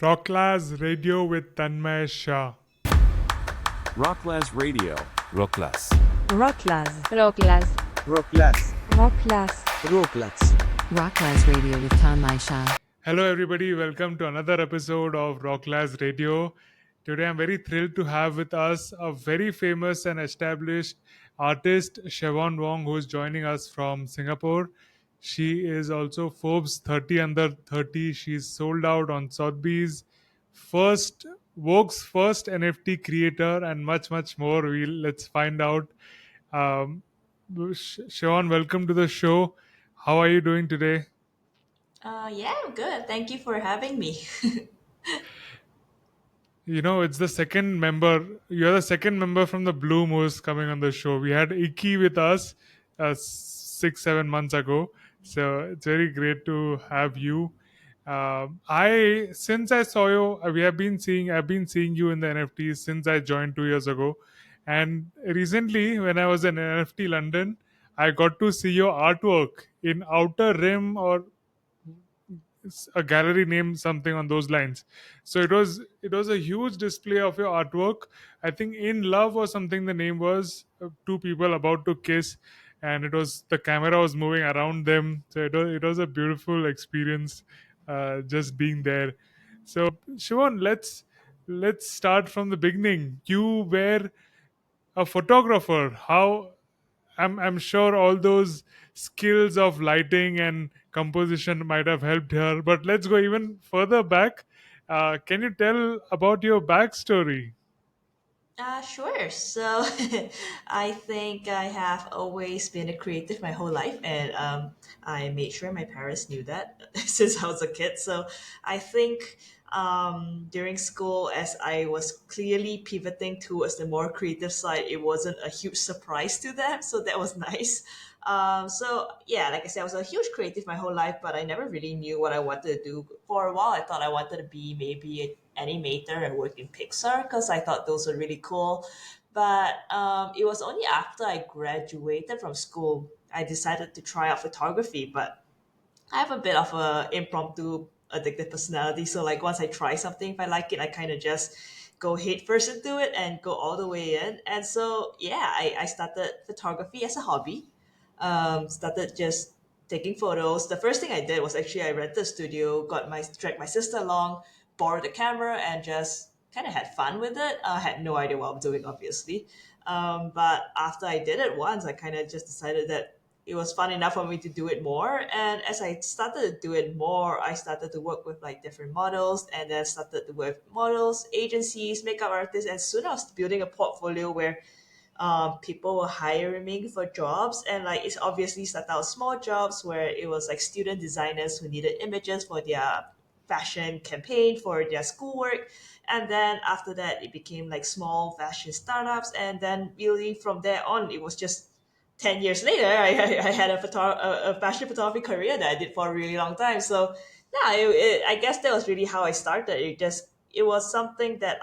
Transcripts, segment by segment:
Rocklaz Radio with Tanmay Shah. Rocklaz Radio. Rocklaz. Rocklaz. Rocklaz. Rocklaz. Rocklaz. Rocklaz. Rocklaz Radio with Tanmay Shah. Hello, everybody. Welcome to another episode of Rocklaz Radio. Today, I'm very thrilled to have with us a very famous and established artist, Shavonne Wong, who is joining us from Singapore. She is also Forbes 30 under 30. She's sold out on Sotheby's, first Vogue's first NFT creator, and much, much more. Let's find out. Um, Shavonne, welcome to the show. How are you doing today? Yeah, I'm good. Thank you for having me. It's the second member. You're the second member from the Bloom who's coming on the show. We had Iki with us 6, 7 months ago, so it's very great to have you. I since I saw you, I've been seeing you in the NFTs since I joined 2 years ago, and recently when I was in NFT London, I got to see your artwork in Outer Rim or a gallery name something on those lines. So it was a huge display of your artwork. I think In Love or something, the name was, two people about to kiss, and the camera was moving around them. So it was a beautiful experience, just being there. So Shivon, let's start from the beginning. You were a photographer. How I'm sure all those skills of lighting and composition might have helped her. But let's go even further back. Can you tell about your backstory? Sure. So, I think I have always been a creative my whole life, and I made sure my parents knew that since I was a kid. So, I think during school, as I was clearly pivoting towards the more creative side, it wasn't a huge surprise to them. So, that was nice. So yeah, like I said, I was a huge creative my whole life, but I never really knew what I wanted to do. For a while, I thought I wanted to be maybe an animator and work in Pixar because I thought those were really cool. But it was only after I graduated from school I decided to try out photography. But I have a bit of a impromptu addictive personality, so like once I try something, if I like it, I kind of just go head first into it and go all the way in. And so yeah, I started photography as a hobby. Started just taking photos. The first thing I did was actually I rented a studio, dragged my sister along, borrowed the camera, and just kind of had fun with it. I had no idea what I'm doing, obviously. But after I did it once, I kind of just decided that it was fun enough for me to do it more. And as I started to do it more, I started to work with like different models, and then started to work with models, agencies, makeup artists, and soon I was building a portfolio where people were hiring me for jobs. And like it's obviously started out small jobs where it was like student designers who needed images for their fashion campaign for their schoolwork. And then after that it became like small fashion startups, and then really from there on it was just 10 years later I had a fashion photography career that I did for a really long time. So yeah, I guess that was really how I started. It was something that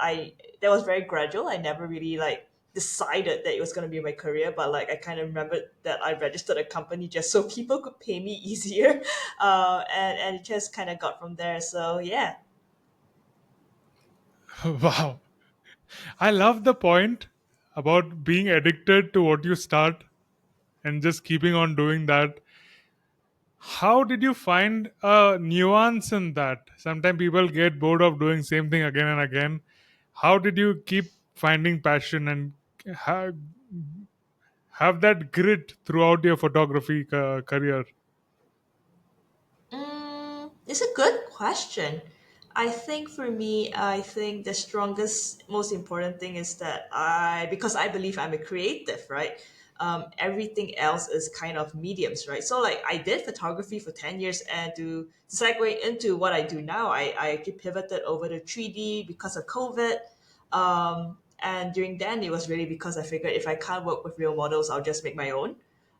was very gradual. I never really like decided that it was going to be my career, but like I kind of remembered that I registered a company just so people could pay me easier. And it just kind of got from there. So yeah. Wow. I love the point about being addicted to what you start and just keeping on doing that. How did you find a nuance in that? Sometimes people get bored of doing same thing again and again. How did you keep finding passion and ha- have that grit throughout your photography career? It's a good question. I think for me, I think the strongest, most important thing is that because I believe I'm a creative, right? Everything else is kind of mediums, right? So like I did photography for 10 years, and to segue into what I do now, I actually pivoted over to 3D because of COVID. And during then, it was really because I figured if I can't work with real models, I'll just make my own.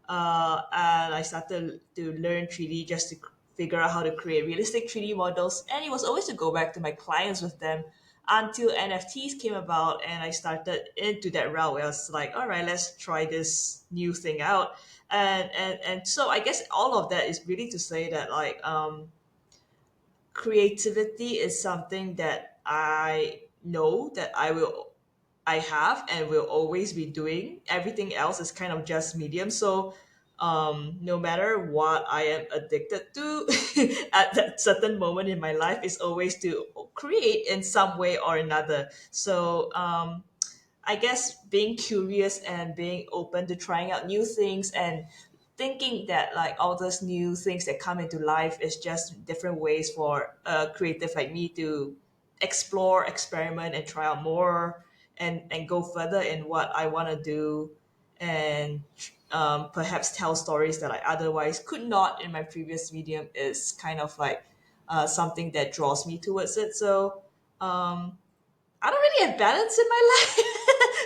And I started to learn 3D just to figure out how to create realistic 3D models. And it was always to go back to my clients with them until NFTs came about, and I started into that route where I was like, all right, let's try this new thing out. And so I guess all of that is really to say that like creativity is something that I know that I have and will always be doing. Everything else is kind of just medium. So no matter what I am addicted to at that certain moment in my life is always to create in some way or another. So I guess being curious and being open to trying out new things and thinking that like all those new things that come into life is just different ways for a creative like me to explore, experiment, and try out more and go further in what I want to do and perhaps tell stories that I otherwise could not in my previous medium is kind of like something that draws me towards it. So I don't really have balance in my life.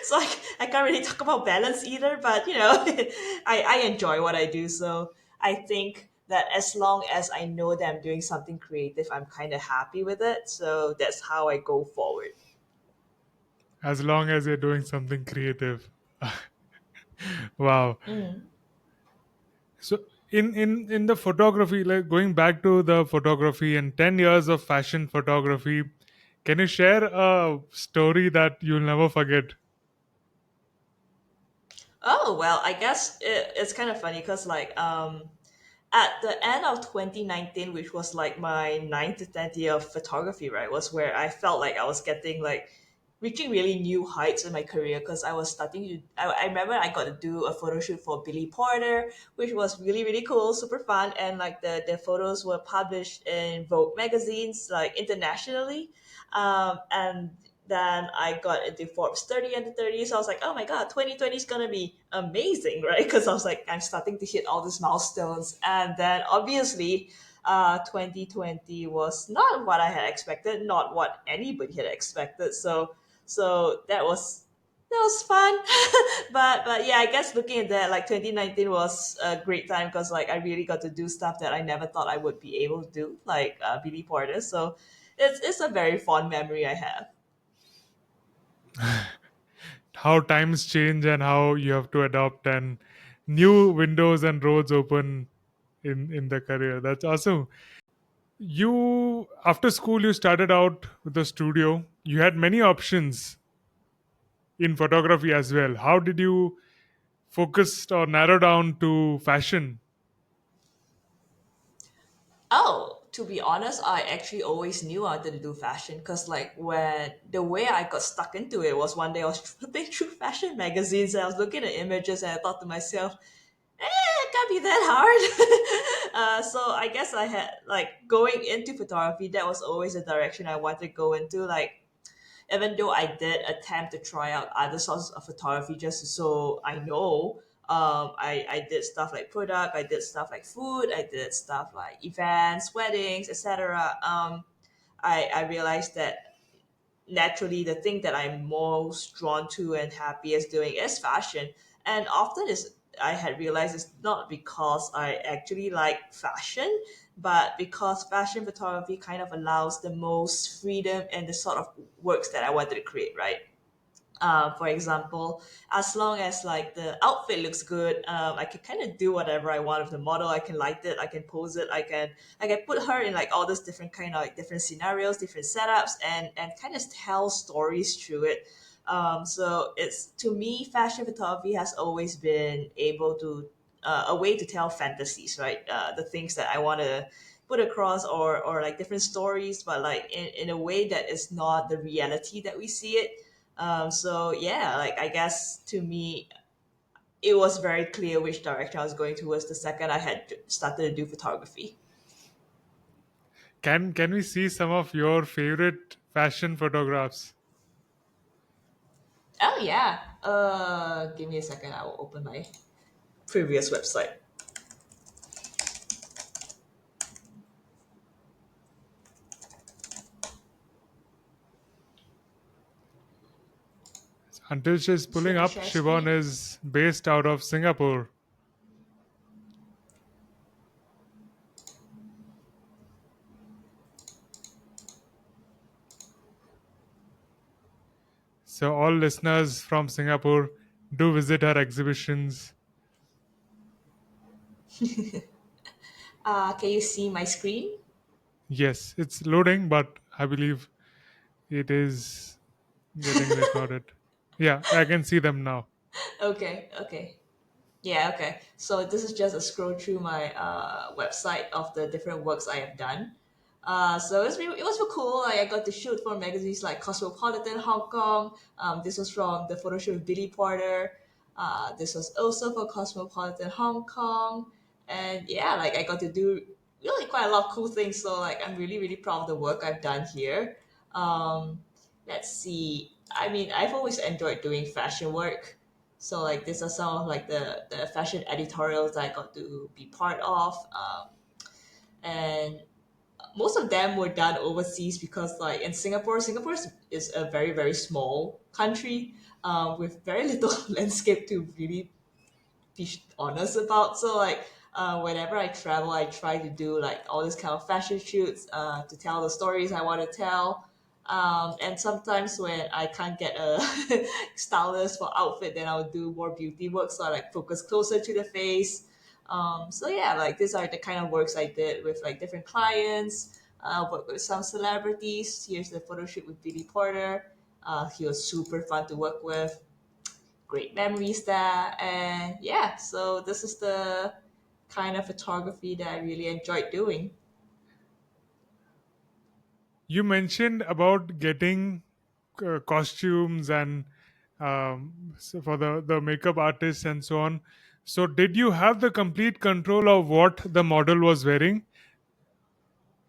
So I can't really talk about balance either, but I enjoy what I do. So I think that as long as I know that I'm doing something creative, I'm kind of happy with it. So that's how I go forward. As long as you're doing something creative. Wow. Mm. So in the photography, like going back to the photography and 10 years of fashion photography, can you share a story that you'll never forget? Oh, well, I guess it's kind of funny because at the end of 2019, which was like my ninth to 10th year of photography, right, was where I felt like I was getting like reaching really new heights in my career because I was starting to. I remember I got to do a photo shoot for Billy Porter, which was really, really cool, super fun. And like the photos were published in Vogue magazines, like internationally. And then I got into Forbes 30 under 30. So I was like, oh my God, 2020 is going to be amazing, right? Because I was like, I'm starting to hit all these milestones. And then obviously, 2020 was not what I had expected, not what anybody had expected. So that was fun. But yeah, I guess looking at that, like 2019 was a great time because like I really got to do stuff that I never thought I would be able to do, like Billy Porter. So it's a very fond memory I have. How times change and how you have to adapt, and new windows and roads open in the career. That's awesome. You, after school, you started out with the studio. You had many options in photography as well. How did you focus or narrow down to fashion? Oh, to be honest, I actually always knew I wanted to do fashion because, like, when the way I got stuck into it was one day I was flipping through fashion magazines and I was looking at images and I thought to myself, it can't be that hard. So I guess I had, like, going into photography, that was always the direction I wanted to go into. Like, even though I did attempt to try out other sorts of photography just so I know, I did stuff like product, I did stuff like food, I did stuff like events, weddings, etc. I realized that naturally the thing that I'm most drawn to and happiest doing is fashion. And often is I had realized it's not because I actually like fashion, but because fashion photography kind of allows the most freedom and the sort of works that I wanted to create, right? For example, as long as like the outfit looks good, I can kind of do whatever I want with the model. I can light it, I can pose it, I can put her in like all those different kind of like different scenarios, different setups, and kind of tell stories through it. So it's to me, fashion photography has always been able to a way to tell fantasies, right? The things that I want to put across or like different stories, but like in a way that is not the reality that we see it. So yeah, like I guess to me, it was very clear which direction I was going towards the second I had started to do photography. Can we see some of your favorite fashion photographs? Oh yeah. Give me a second. I will open my previous website. Until she's pulling Should I up, share Shavonne screen? is based out of Singapore. So all listeners from Singapore, do visit her exhibitions. Can you see my screen? Yes, it's loading, but I believe it is getting recorded. Yeah, I can see them now. Okay, okay. Yeah, okay. So this is just a scroll through my website of the different works I have done. It was really cool. Like I got to shoot for magazines like Cosmopolitan Hong Kong. This was from the photo shoot with Billy Porter. This was also for Cosmopolitan Hong Kong. And yeah, like I got to do really quite a lot of cool things. So like I'm really, really proud of the work I've done here. Um, let's see. I mean, I've always enjoyed doing fashion work. So like these are some of like the fashion editorials that I got to be part of. And most of them were done overseas because like in Singapore is a very, very small country with very little landscape to really be honest about. So like whenever I travel, I try to do like all this kind of fashion shoots to tell the stories I want to tell. And sometimes when I can't get a stylist for outfit, then I'll do more beauty work. So I like focus closer to the face. So yeah, like these are the kind of works I did with like different clients. Work with some celebrities. Here's the photo shoot with Billy Porter. He was super fun to work with, great memories there. And yeah, so this is the kind of photography that I really enjoyed doing. You mentioned about getting costumes and so for the makeup artists and so on. So, did you have the complete control of what the model was wearing,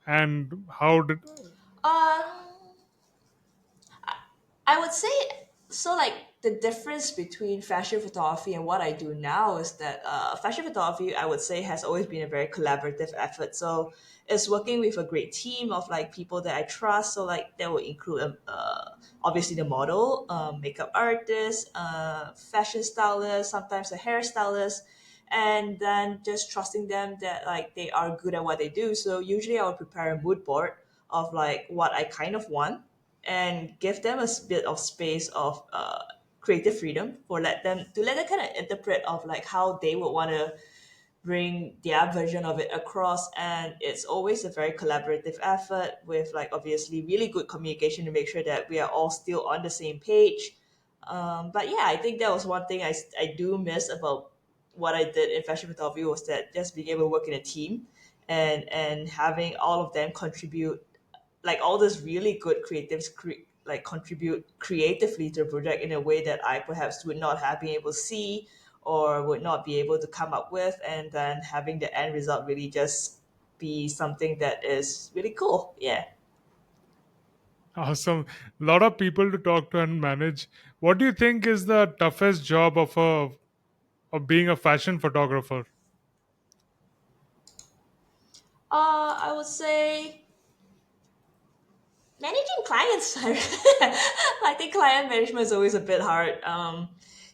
and how did? Um, I would say so. Like the difference between fashion photography and what I do now is that fashion photography, I would say, has always been a very collaborative effort. So it's working with a great team of like people that I trust. So like that will include obviously the model, makeup artist, fashion stylist, sometimes a hairstylist, and then just trusting them that like they are good at what they do. So usually I will prepare a mood board of like what I kind of want and give them a bit of space of creative freedom for let them kind of interpret of like how they would want to bring their version of it across. And it's always a very collaborative effort with like obviously really good communication to make sure that we are all still on the same page. But yeah, I think that was one thing I do miss about what I did in fashion photography, was that just being able to work in a team and having all of them contribute, like all these really good creatives like contribute creatively to the project in a way that I perhaps would not have been able to see or would not be able to come up with, and then having the end result really just be something that is really cool. Yeah. Awesome, a lot of people to talk to and manage. What do you think is the toughest job of being a fashion photographer? I would say managing clients. I think client management is always a bit hard.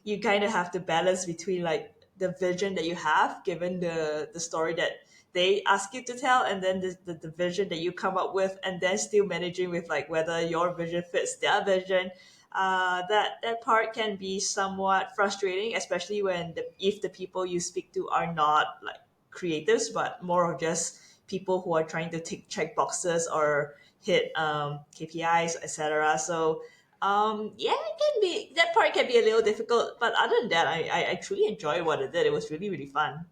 You kind of have to balance between like the vision that you have given the story that they ask you to tell, and then the vision that you come up with, and then still managing with like whether your vision fits their vision. That part can be somewhat frustrating, especially when if the people you speak to are not like creatives, but more of just people who are trying to check boxes or hit KPIs, etc. So yeah, it can be, that part can be a little difficult, but other than that, I truly enjoyed what I did. It was really, really fun.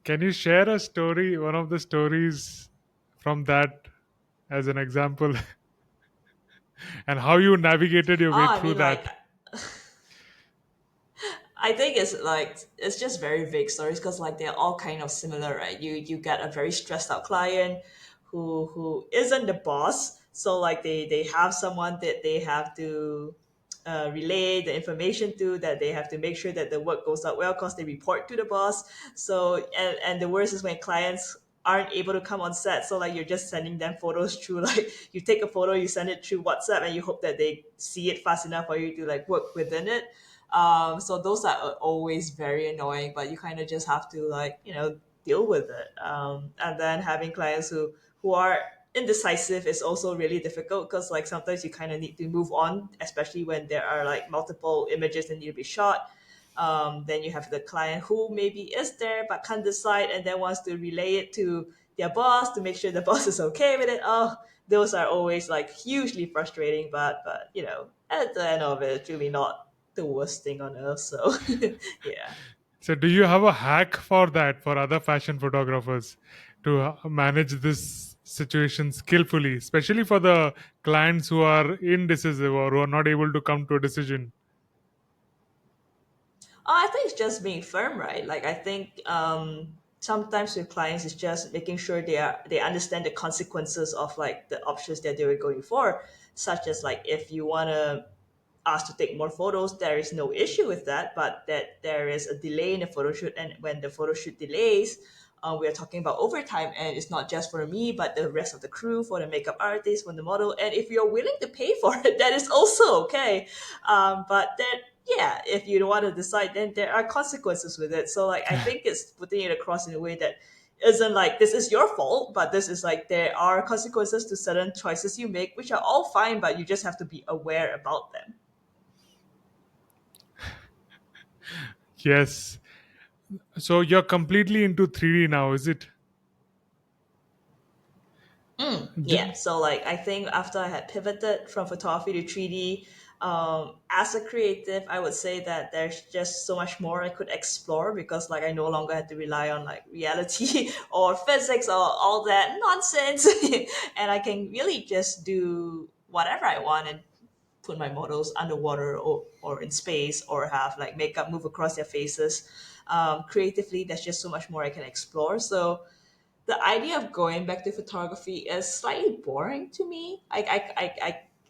Can you share a story, one of the stories from that, as an example, and how you navigated your way Oh, I through mean, like that? I think it's like it's just very vague stories because like they're all kind of similar, right? You get a very stressed out client who isn't the boss, so like they have someone that they have to relay the information to, that they have to make sure that the work goes out well because they report to the boss. So and the worst is when clients aren't able to come on set, so like you're just sending them photos through like you take a photo, you send it through WhatsApp, and you hope that they see it fast enough for you to like work within it. So those are always very annoying, but you kind of just have to like deal with it. And then having clients who are indecisive is also really difficult because like sometimes you kind of need to move on, especially when there are like multiple images that need to be shot. Then you have the client who maybe is there but can't decide and then wants to relay it to their boss to make sure the boss is okay with it. Oh, those are always like hugely frustrating, but at the end of it, it's really not the worst thing on earth. So yeah. So, do you have a hack for that for other fashion photographers to manage this situation skillfully, especially for the clients who are indecisive or who are not able to come to a decision? I think it's just being firm, right? Like I think sometimes with clients, it's just making sure they understand the consequences of like the options that they were going for, such as like if you want to ask to take more photos, there is no issue with that, but that there is a delay in the photo shoot, and when the photo shoot delays, we are talking about overtime, and it's not just for me, but the rest of the crew, for the makeup artist, for the model, and if you're willing to pay for it, that is also okay. But then, yeah, if you don't want to decide, then there are consequences with it. So, like, I think it's putting it across in a way that isn't like this is your fault, but this is like there are consequences to certain choices you make, which are all fine, but you just have to be aware about them. Yes. So, you're completely into 3D now, is it? Yeah, D- so like I think after I had pivoted from photography to 3D, as a creative, I would say that there's just so much more I could explore because like I no longer had to rely on like reality or physics or all that nonsense, and I can really just do whatever I want and put my models underwater or in space or have like makeup move across their faces. Creatively, there's just so much more I can explore. So the idea of going back to photography is slightly boring to me.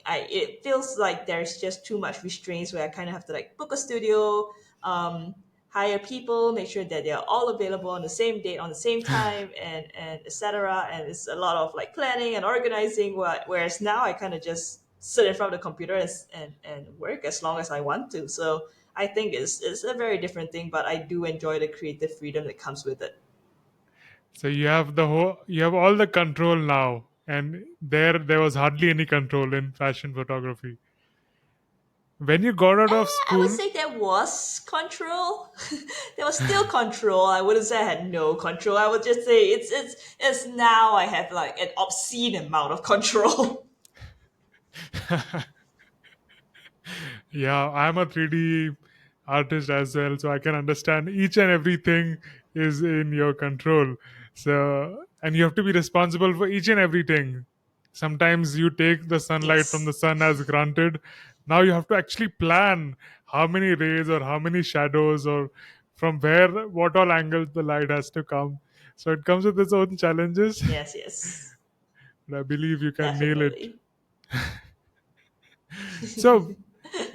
It feels like there's just too much restraints where I kind of have to like book a studio, hire people, make sure that they're all available on the same date, on the same time, and etc. And it's a lot of like planning and organizing. Whereas now I kind of just sit in front of the computer and work as long as I want to. So I think it's a very different thing, but I do enjoy the creative freedom that comes with it. So you have all the control now, and there was hardly any control in fashion photography. When you got out of I would school, say there was control. There was still control. I wouldn't say I had no control. I would just say it's now I have like an obscene amount of control. yeah, I'm a 3D artist as well, so I can understand each and everything is in your control. So, and you have to be responsible for each and everything. Sometimes you take the sunlight from the Yes. sun as granted. Now you have to actually plan how many rays or how many shadows or from where, what all angles the light has to come. So it comes with its own challenges, Yes, yes. but I believe you can nail it. Definitely. So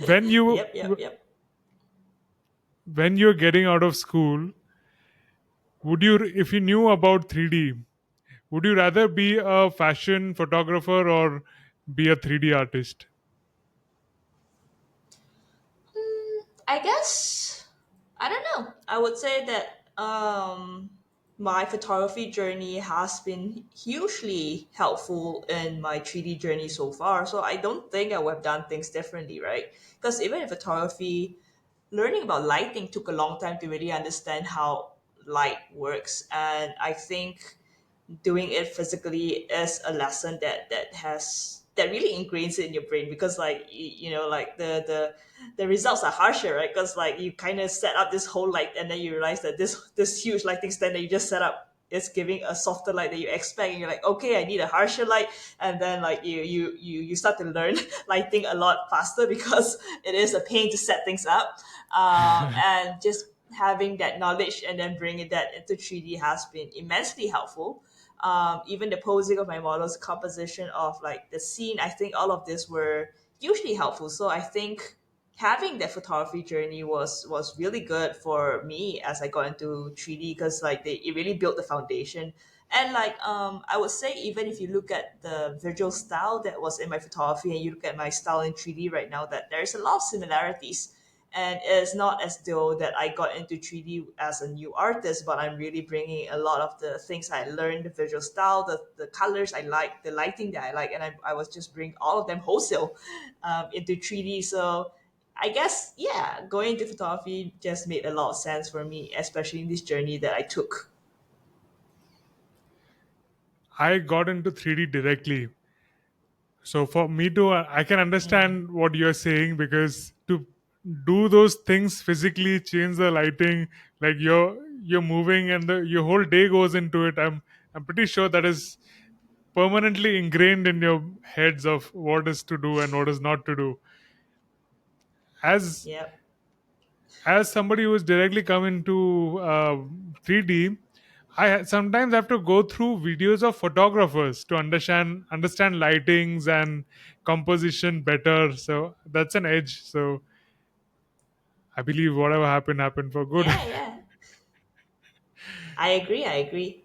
when you Yep, yep, yep. when you're getting out of school, would you, if you knew about 3D, would you rather be a fashion photographer or be a 3D artist? I guess I don't know. I would say that my photography journey has been hugely helpful in my 3D journey so far. So I don't think I would have done things differently, right? Because even in photography, learning about lighting took a long time to really understand how light works, and I think doing it physically is a lesson that really ingrains it in your brain because like like the results are harsher, right? Because like you kind of set up this whole light and then you realize that this huge lighting stand that you just set up is giving a softer light that you expect, and you're like, okay, I need a harsher light. And then like you start to learn lighting a lot faster because it is a pain to set things up. And just having that knowledge and then bringing that into 3D has been immensely helpful. Even the posing of my models, composition of like the scene, I think all of this were hugely helpful. So I think having that photography journey was really good for me as I got into 3D because like it really built the foundation. And like I would say even if you look at the visual style that was in my photography and you look at my style in 3D right now, that there's a lot of similarities. And it's not as though that I got into 3D as a new artist, but I'm really bringing a lot of the things I learned, the visual style, the colors I like, the lighting that I like, and I was just bringing all of them wholesale into 3D. So I guess, yeah, going into photography just made a lot of sense for me, especially in this journey that I took. I got into 3D directly. So for me to, I can Mm. understand what you're saying, because to do those things physically, change the lighting, like you're moving and your whole day goes into it. I'm pretty sure that is permanently ingrained in your heads of what is to do and what is not to do. As Yep. as somebody who's directly come into 3D, I sometimes have to go through videos of photographers to understand lightings and composition better. So that's an edge. So I believe whatever happened for good. Yeah, yeah. I agree. I agree.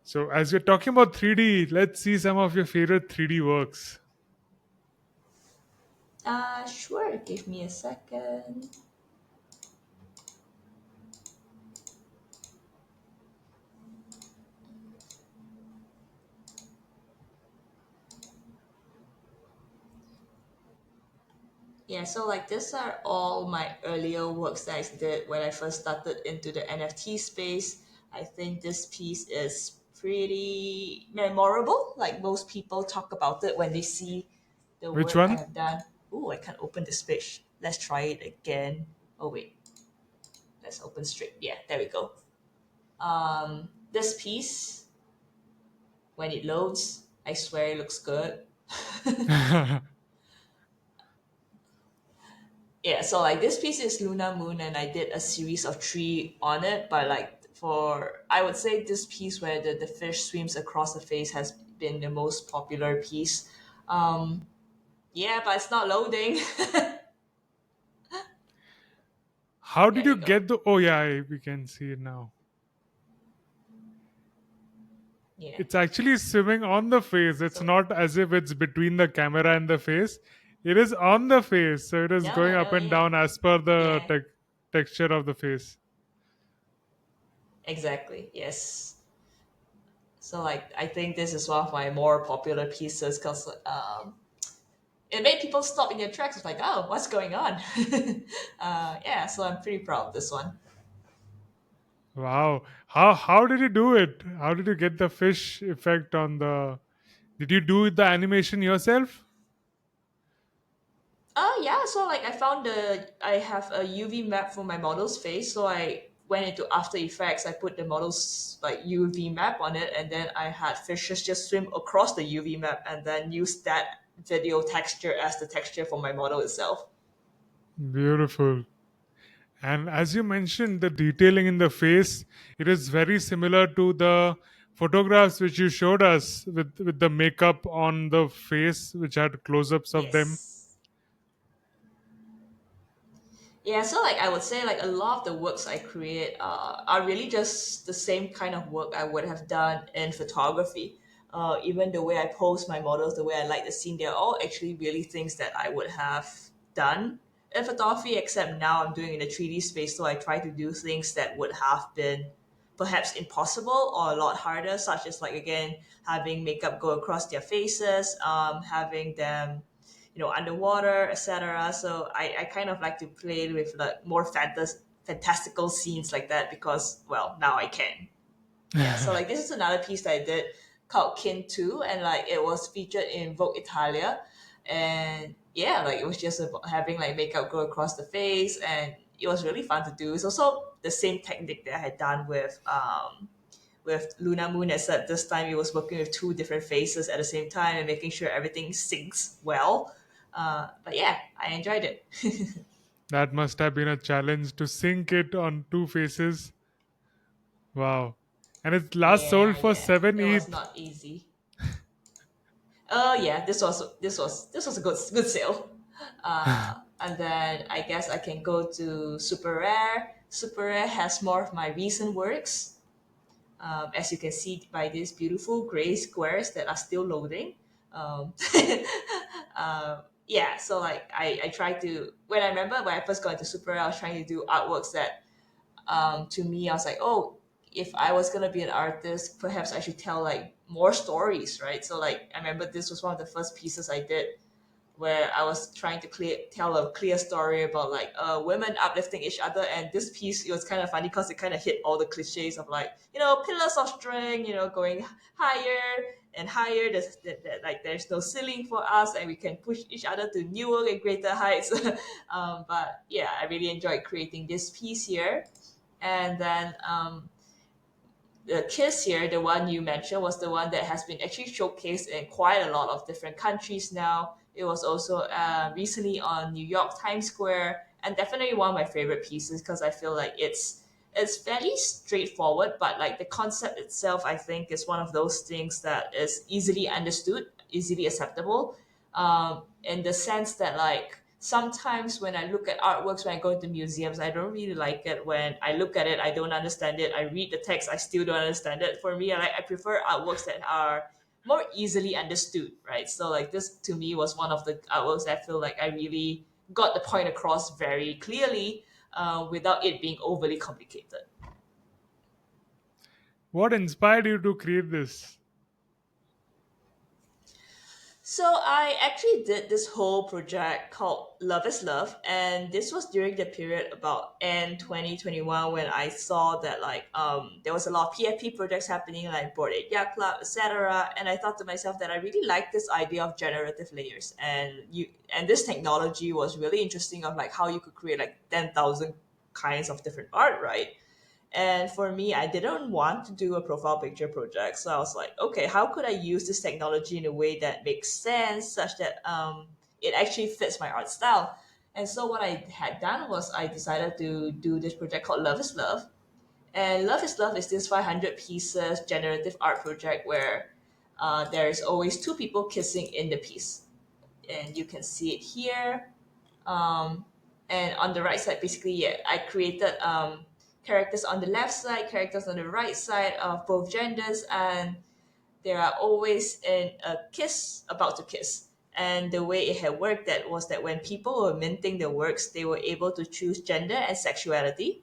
So as we're talking about 3D, let's see some of your favorite 3D works. Sure. Give me a second. Yeah, so like these are all my earlier works that I did when I first started into the NFT space. I think this piece is pretty memorable. Like most people talk about it when they see the Which work I one? have done. Oh, I can't open this page. Let's try it again. Oh wait, let's open straight. Yeah, there we go. This piece, when it loads, I swear it looks good. Yeah, so like this piece is Luna Moon, and I did a series of three on it. But like for, I would say this piece where the fish swims across the face has been the most popular piece. Um, yeah, but it's not loading. How did There you we go. get the? Oh yeah, we can see it now. Yeah. It's actually swimming on the face. It's So not as if it's between the camera and the face. It is on the face. So it is no, going no, up no. and Yeah, down as per the yeah. texture of the face. Exactly. Yes. So like I think this is one of my more popular pieces because it made people stop in their tracks. It's like, oh, what's going on? Yeah. So I'm pretty proud of this one. Wow. How did you do it? How did you get the fish effect on the? Did you do the animation yourself? Yeah, so like I have a UV map for my model's face, so I went into After Effects, I put the model's like UV map on it, and then I had fishes just swim across the UV map and then use that video texture as the texture for my model itself. Beautiful. And as you mentioned, the detailing in the face, it is very similar to the photographs which you showed us with the makeup on the face, which had close-ups of them. Yes. Yeah, so like I would say like a lot of the works I create are really just the same kind of work I would have done in photography. Even the way I pose my models, the way I like the scene, they're all actually really things that I would have done in photography, except now I'm doing in the 3D space, so I try to do things that would have been perhaps impossible or a lot harder, such as like again having makeup go across their faces, having them underwater, etc. So I kind of like to play with like more fantastical scenes like that because well now I can. Yeah, so like this is another piece that I did called Kin 2, and like it was featured in Vogue Italia, and yeah, like it was just about having like makeup go across the face, and it was really fun to do. It's also the same technique that I had done with Luna Moon, except this time it was working with two different faces at the same time and making sure everything syncs well. But yeah, I enjoyed it. That must have been a challenge to sync it on two faces. Wow. And it last sold Yeah, for yeah, 7 it was ETH. not easy. Oh yeah, this was a good sale. And then I guess I can go to Super Rare. Super Rare has more of my recent works. As you can see by these beautiful gray squares that are still loading. Um, yeah, so like I try to when I remember when I first got into Super Rare, I was trying to do artworks that to me I was like, oh, if I was gonna be an artist, perhaps I should tell like more stories, right? So like I remember this was one of the first pieces I did where I was trying to tell a clear story about like women uplifting each other. And this piece, it was kind of funny because it kind of hit all the cliches of like, pillars of strength, going higher and higher. Like there's no ceiling for us, and we can push each other to newer and greater heights. But yeah, I really enjoyed creating this piece here. And then the kiss here, the one you mentioned, was the one that has been actually showcased in quite a lot of different countries now. It was also recently on New York Times Square, and definitely one of my favorite pieces because I feel like it's fairly straightforward, but like the concept itself, I think, is one of those things that is easily understood, easily acceptable, in the sense that like sometimes when I look at artworks when I go into museums, I don't really like it. When I look at it, I don't understand it. I read the text, I still don't understand it. For me, I prefer artworks that are more easily understood, right? So like this to me was one of the artworks that I feel like I really got the point across very clearly, without it being overly complicated. What inspired you to create this? So I actually did this whole project called Love is Love, and this was during the period about end 2021 when I saw that like there was a lot of PFP projects happening like Board Aid Yacht Club, etc. And I thought to myself that I really liked this idea of generative layers, and this technology was really interesting of like how you could create like 10,000 kinds of different art, right? And for me, I didn't want to do a profile picture project. So I was like, okay, how could I use this technology in a way that makes sense such that it actually fits my art style? And so what I had done was I decided to do this project called Love is Love. And Love is Love is this 500 pieces generative art project where there's always two people kissing in the piece. And you can see it here. Um, and on the right side, basically, yeah, I created characters on the left side, characters on the right side of both genders, and they are always in a kiss, about to kiss. And the way it had worked that was that when people were minting the works, they were able to choose gender and sexuality,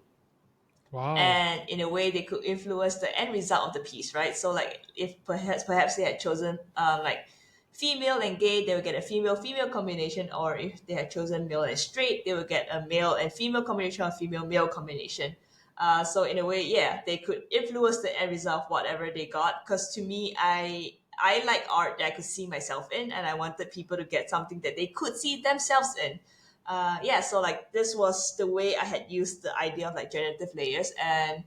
Wow. and in a way they could influence the end result of the piece, right? So like if perhaps they had chosen like female and gay, they would get a female female combination, or if they had chosen male and straight, they would get a male and female combination or female male combination. So in a way, yeah, they could influence the end result of whatever they got. Because to me, I like art that I could see myself in, and I wanted people to get something that they could see themselves in. Yeah, so like this was the way I had used the idea of like generative layers, and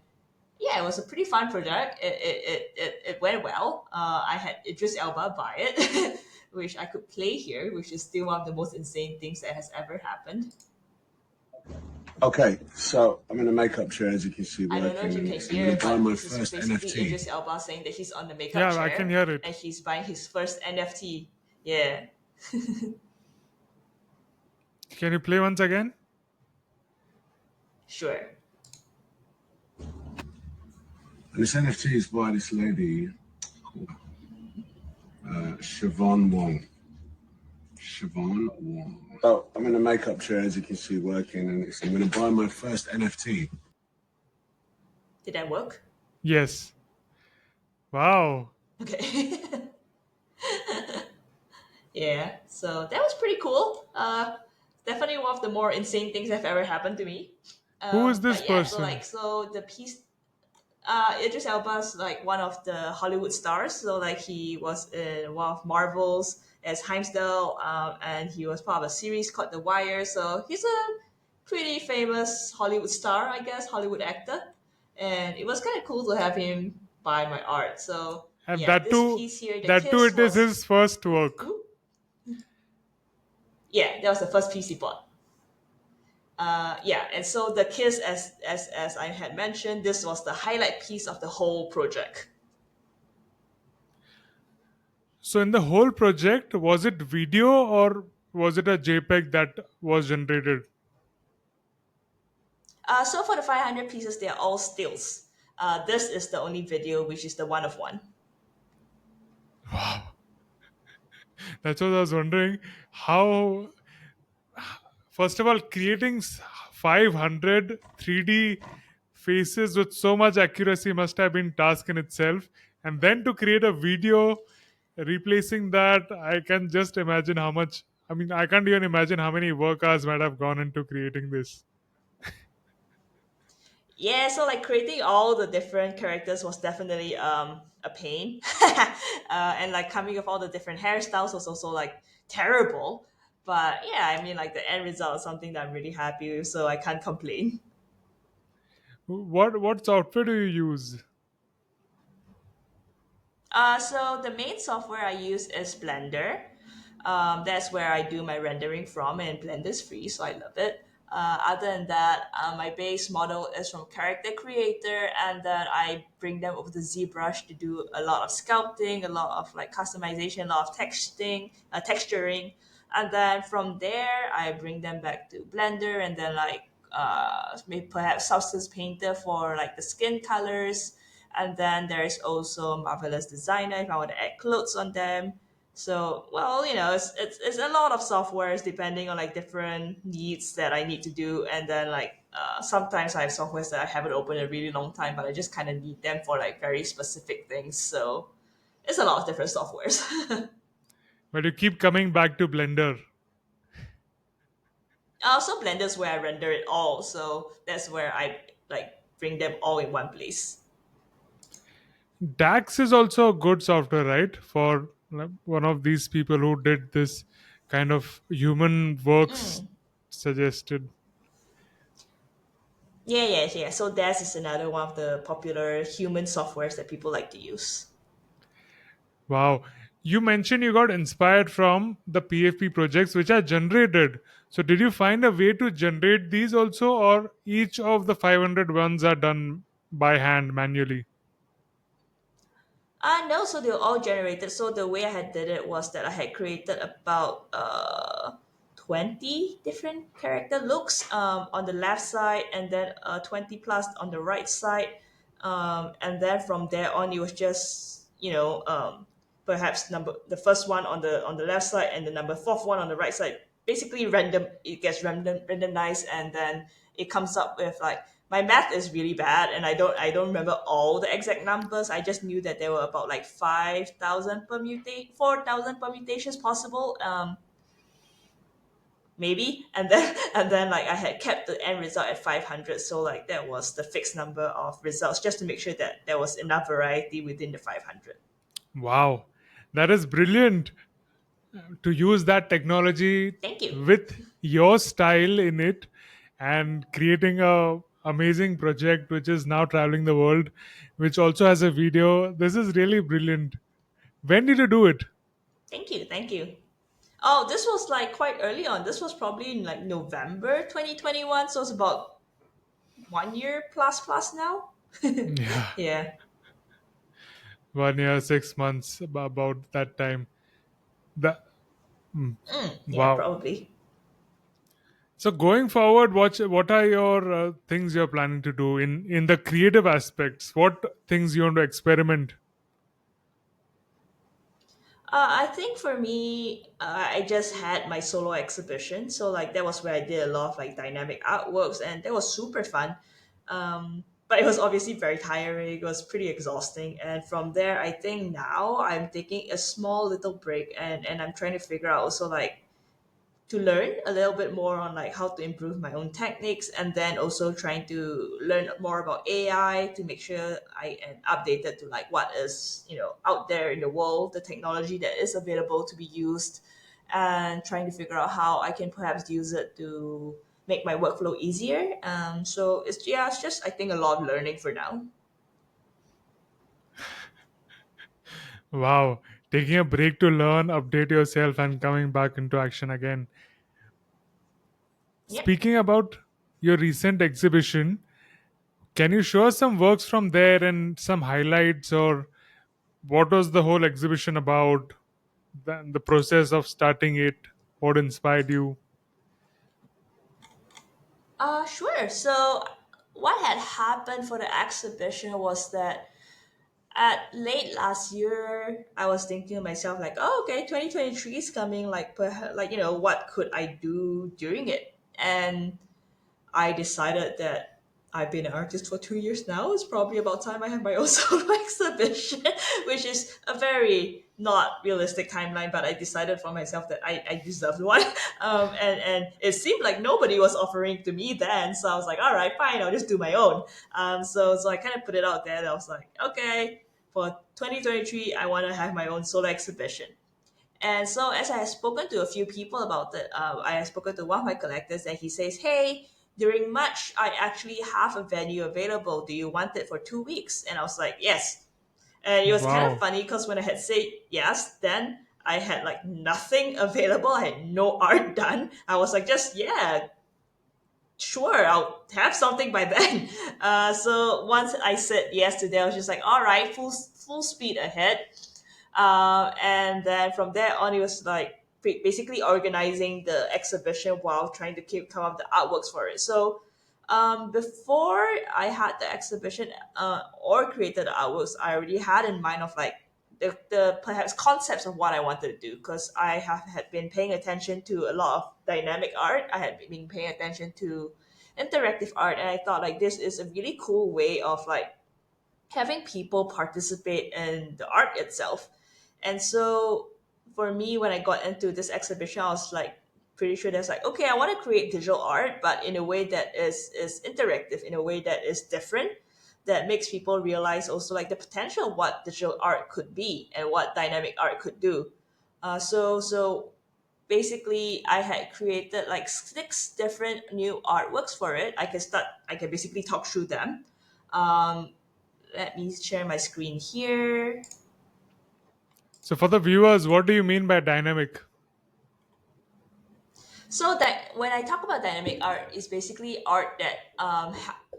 yeah, it was a pretty fun project. It went well. I had Idris Elba buy it, which I could play here, which is still one of the most insane things that has ever happened. Okay, so I'm in a makeup chair, as you can see, I don't know working, if you and can I'm hear going it, to buy but my this is first basically NFT. Idris Elba saying that he's on the makeup Yeah, I can chair hear it. and he's buying his first NFT. Yeah, Can you play once again? sure. And this NFT is by this lady, Shavonne Wong. Shavonne Wong. So I'm in a makeup chair, as you can see, working, and I'm going to buy my first NFT. Did that work? Yes. Wow. Okay. Yeah, so that was pretty cool. Definitely one of the more insane things that have ever happened to me. Who is this But yeah, so person? like, so the piece, Idris Elba's like one of the Hollywood stars. So like he was in one of Marvel's as Heimdall, and he was part of a series called The Wire. So he's a pretty famous Hollywood star, I guess, Hollywood actor. And it was kind of cool to have him buy my art. So And yeah, that this too, piece here, the that too, kiss it is was. his first work. Ooh, yeah, that was the first piece he bought. Yeah, and so the kiss, as I had mentioned, this was the highlight piece of the whole project. So, in the whole project, was it video or was it a JPEG that was generated? So for the 500 pieces, they are all stills. This is the only video, which is the one of one. Wow. That's what I was wondering. How, first of all, creating 500 3D faces with so much accuracy must have been task in itself. And then to create a video replacing that, I can just imagine how much I mean, I can't even imagine how many work hours might have gone into creating this. Yeah, so like creating all the different characters was definitely a pain. And like coming up with all the different hairstyles was also like terrible. But yeah, I mean like the end result is something that I'm really happy with, so I can't complain. What software do you use? So the main software I use is Blender. That's where I do my rendering from, and Blender's free, so I love it. Other than that, my base model is from Character Creator, and then I bring them over to ZBrush to do a lot of sculpting, a lot of like customization, a lot of texturing, and then from there I bring them back to Blender, and then like maybe perhaps Substance Painter for like the skin colors, and then there is also Marvelous Designer if I want to add clothes on them. So, well, it's a lot of softwares depending on like different needs that I need to do. And then like sometimes I have softwares that I haven't opened in a really long time, but I just kind of need them for like very specific things. So it's a lot of different softwares. But you keep coming back to Blender. Also, Blender's where I render it all. So that's where I like bring them all in one place. DAX is also a good software, right? For like, one of these people who did this kind of human works suggested. Yeah, yeah, yeah. So DAS is another one of the popular human softwares that people like to use. Wow. You mentioned you got inspired from the PFP projects which are generated. So did you find a way to generate these also, or each of the 500 ones are done by hand manually? No, so they were all generated. So the way I had did it was that I had created about 20 different character looks on the left side, and then 20 plus on the right side. And then from there on, it was just, perhaps number the first one on the left side and the number fourth one on the right side. Basically random, it gets randomized, and then it comes up with like, my math is really bad, and I don't remember all the exact numbers. I just knew that there were about like 4,000 permutations possible, maybe. And then and then like I had kept the end result at 500, so like that was the fixed number of results, just to make sure that there was enough variety within the 500. Wow. That is brilliant to use that technology Thank you. with your style in it and creating a amazing project which is now traveling the world, which also has a video. This is really brilliant. When did you do it? Thank you. Thank you. Oh, this was like quite early on. This was probably in like November 2021, so it's about 1 year plus now. Yeah, Yeah. 1 year, 6 months, about that time. That Yeah, wow. probably. So going forward, what are your things you're planning to do in the creative aspects? What things you want to experiment? I think for me, I just had my solo exhibition, so like that was where I did a lot of like dynamic artworks, and that was super fun. But it was obviously very tiring. It was pretty exhausting, and from there, I think now I'm taking a small little break, and I'm trying to figure out also like to learn a little bit more on like how to improve my own techniques, and then also trying to learn more about AI to make sure I am updated to like what is out there in the world, the technology that is available to be used, and trying to figure out how I can perhaps use it to make my workflow easier. So it's just I think a lot of learning for now. Wow, taking a break to learn, update yourself, and coming back into action again. Yep. Speaking about your recent exhibition, can you show us some works from there and some highlights, or what was the whole exhibition about? The process of starting it, what inspired you? Sure. So what had happened for the exhibition was that at late last year, I was thinking to myself like, oh, okay, 2023 is coming. Like, perhaps, like what could I do during it? And I decided that I've been an artist for 2 years now. It's probably about time I have my own solo exhibition, which is a very not realistic timeline, but I decided for myself that I deserved one. And it seemed like nobody was offering to me then, so I was like, all right, fine, I'll just do my own. So I kind of put it out there. And I was like, okay, for 2023, I want to have my own solo exhibition. And so, as I have spoken to a few people about it, I have spoken to one of my collectors, and he says, "Hey, during March, I actually have a venue available. Do you want it for 2 weeks?" And I was like, "Yes." And it was kind of Wow. funny because when I had said yes, then I had like nothing available. I had no art done. I was like, just yeah, sure, I'll have something by then. So once I said yes to that, I was just like, all right, full speed ahead. And then from there on, it was like basically organizing the exhibition while trying to come up the artworks for it. So before I had the exhibition or created the artworks, I already had in mind of like the perhaps concepts of what I wanted to do because I have had been paying attention to a lot of dynamic art. I had been paying attention to interactive art, and I thought like this is a really cool way of like having people participate in the art itself. And so for me, when I got into this exhibition, I was like pretty sure that's like, okay, I want to create digital art, but in a way that is interactive, in a way that is different, that makes people realize also like the potential of what digital art could be and what dynamic art could do. So basically I had created like 6 different new artworks for it. I can basically talk through them. Um, Let me share my screen here. So for the viewers, what do you mean by dynamic? So that when I talk about dynamic art, it's basically art that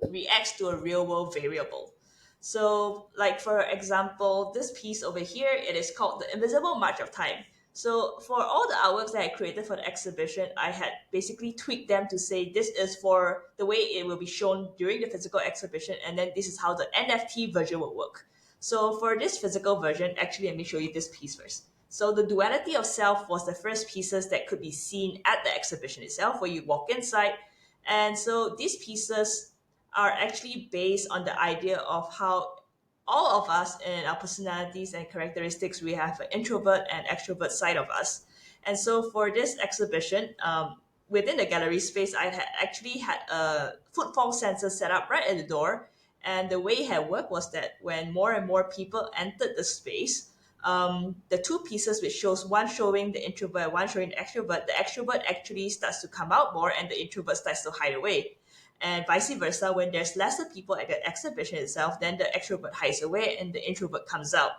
reacts to a real world variable. So, like for example, this piece over here, it is called the Invisible March of Time. So, for all the artworks that I created for the exhibition, I had basically tweaked them to say this is for the way it will be shown during the physical exhibition, and then this is how the NFT version will work. So, for this physical version, actually, let me show you this piece first. So the duality of self was the first pieces that could be seen at the exhibition itself, where you walk inside. And so these pieces are actually based on the idea of how all of us and our personalities and characteristics, we have an introvert and extrovert side of us. And so for this exhibition, within the gallery space, I had actually had a footfall sensor set up right at the door. And the way it had worked was that when more and more people entered the space, the two pieces which shows one showing the introvert, one showing the extrovert actually starts to come out more and the introvert starts to hide away. And vice versa, when there's lesser people at the exhibition itself, then the extrovert hides away and the introvert comes out.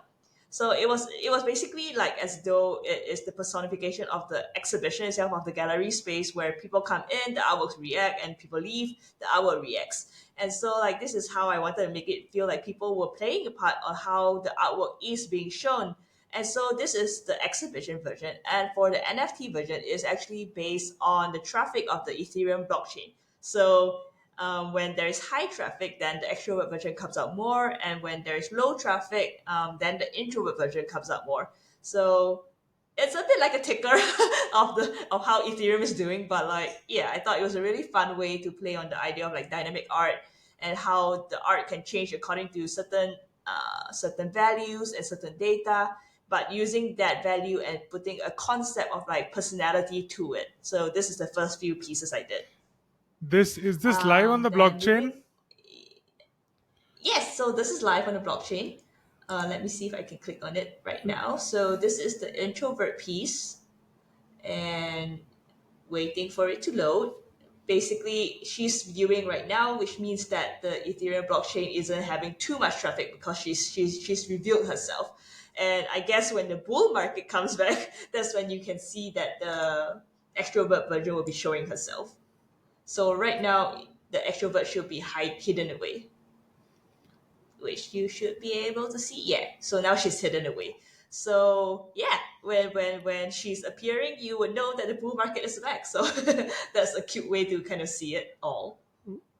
So it was basically like as though it is the personification of the exhibition itself, of the gallery space, where people come in, the artworks react, and people leave, the artwork reacts. And so like this is how I wanted to make it feel like people were playing a part on how the artwork is being shown. And so this is the exhibition version. And for the NFT version, is actually based on the traffic of the Ethereum blockchain. So when there is high traffic, then the extrovert version comes out more, and when there is low traffic, then the introvert version comes out more. So it's a bit like a ticker of how Ethereum is doing, but like yeah, I thought it was a really fun way to play on the idea of like dynamic art and how the art can change according to certain values and certain data, but using that value and putting a concept of like personality to it. So this is the first few pieces I did. This is this live on the Then blockchain? moving, yes, so this is live on the blockchain. Let me see if I can click on it right now. So this is the introvert piece, and waiting for it to load. Basically, she's viewing right now, which means that the Ethereum blockchain isn't having too much traffic because she's revealed herself. And I guess when the bull market comes back, that's when you can see that the extrovert version will be showing herself. So right now, the extrovert should be hidden away, which you should be able to see. Yeah. So now she's hidden away. So yeah, when she's appearing, you would know that the bull market is back. So that's a cute way to kind of see it all.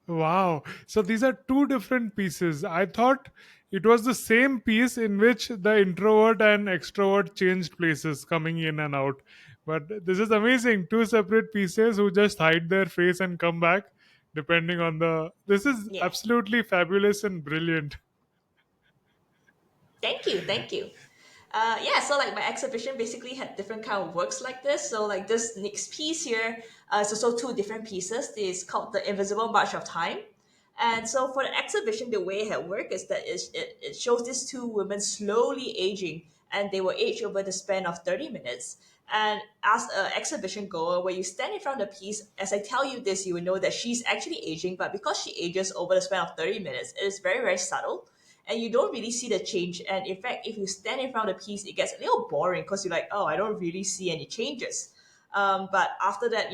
Wow. So these are two different pieces. I thought it was the same piece in which the introvert and extrovert changed places coming in and out. But this is amazing. Two separate pieces who just hide their face and come back depending on the. This is Yeah. absolutely fabulous and brilliant. Thank you. Thank you. Yeah, so like my exhibition basically had different kind of works like this. So like this next piece here, it's also two different pieces. This is called the Invisible March of Time. And so for the exhibition, the way it had worked is that it shows these two women slowly aging, and they were aged over the span of 30 minutes. And as an exhibition goer, when you stand in front of the piece, as I tell you this, you will know that she's actually aging, but because she ages over the span of 30 minutes, it is very, very subtle and you don't really see the change. And in fact, if you stand in front of the piece, it gets a little boring because you're like, oh, I don't really see any changes. But after that,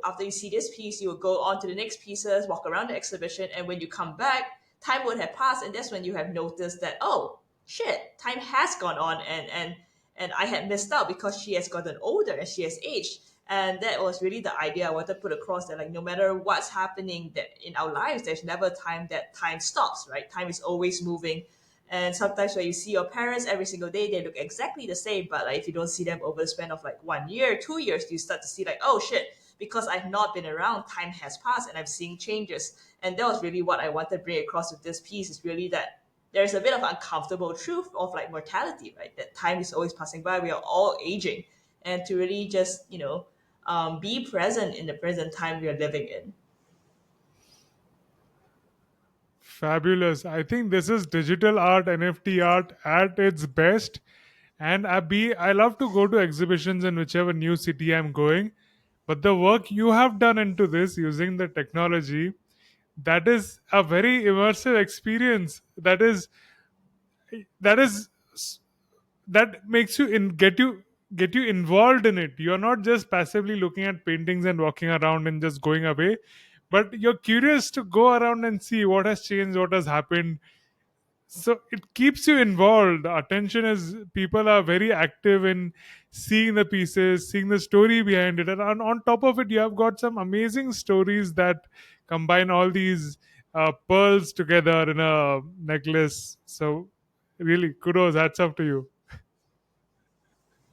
after you see this piece, you will go on to the next pieces, walk around the exhibition, and when you come back, time would have passed, and that's when you have noticed that, oh, shit, time has gone on, and I had missed out because she has gotten older and she has aged. And that was really the idea I wanted to put across, that like no matter what's happening that in our lives, there's never a time that time stops, right? Time is always moving. And sometimes when you see your parents every single day, they look exactly the same. But like if you don't see them over the span of like 1 year, 2 years, you start to see like, oh shit, because I've not been around, time has passed and I'm seeing changes. And that was really what I wanted to bring across with this piece, is really that there's a bit of uncomfortable truth of like mortality, right? That time is always passing by. We are all aging. And to really just, be present in the present time we are living in. Fabulous. I think this is digital art, NFT art at its best. And I love to go to exhibitions in whichever new city I'm going. But the work you have done into this using the technology, that is a very immersive experience. That is that makes you get you involved in it. You're not just passively looking at paintings and walking around and just going away, but you're curious to go around and see what has changed, what has happened. So it keeps you involved. Attention is, people are very active in seeing the pieces, seeing the story behind it, and on top of it you have got some amazing stories that combine all these pearls together in a necklace. So really, kudos, hats off to you.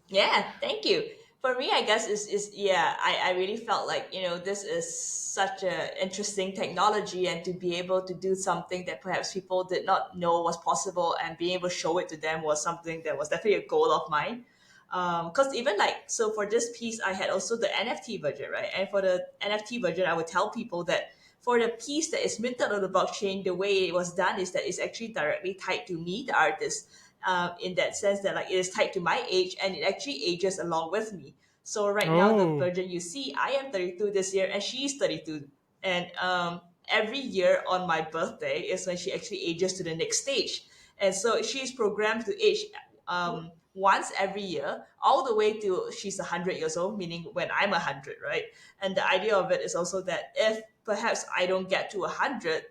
Yeah, thank you. For me, I guess is yeah, I really felt like, this is such a interesting technology, and to be able to do something that perhaps people did not know was possible and being able to show it to them was something that was definitely a goal of mine. Because even like, so for this piece, I had also the NFT version, right? And for the NFT version, I would tell people that for the piece that is minted on the blockchain, the way it was done is that it's actually directly tied to me, the artist, in that sense that like it is tied to my age and it actually ages along with me. So right now, the Oh, version you see, I am 32 this year and she's 32. And every year on my birthday is when she actually ages to the next stage. And so she's programmed to age once every year, all the way to she's 100 years old, meaning when I'm 100, right? And the idea of it is also that if perhaps I don't get to 100,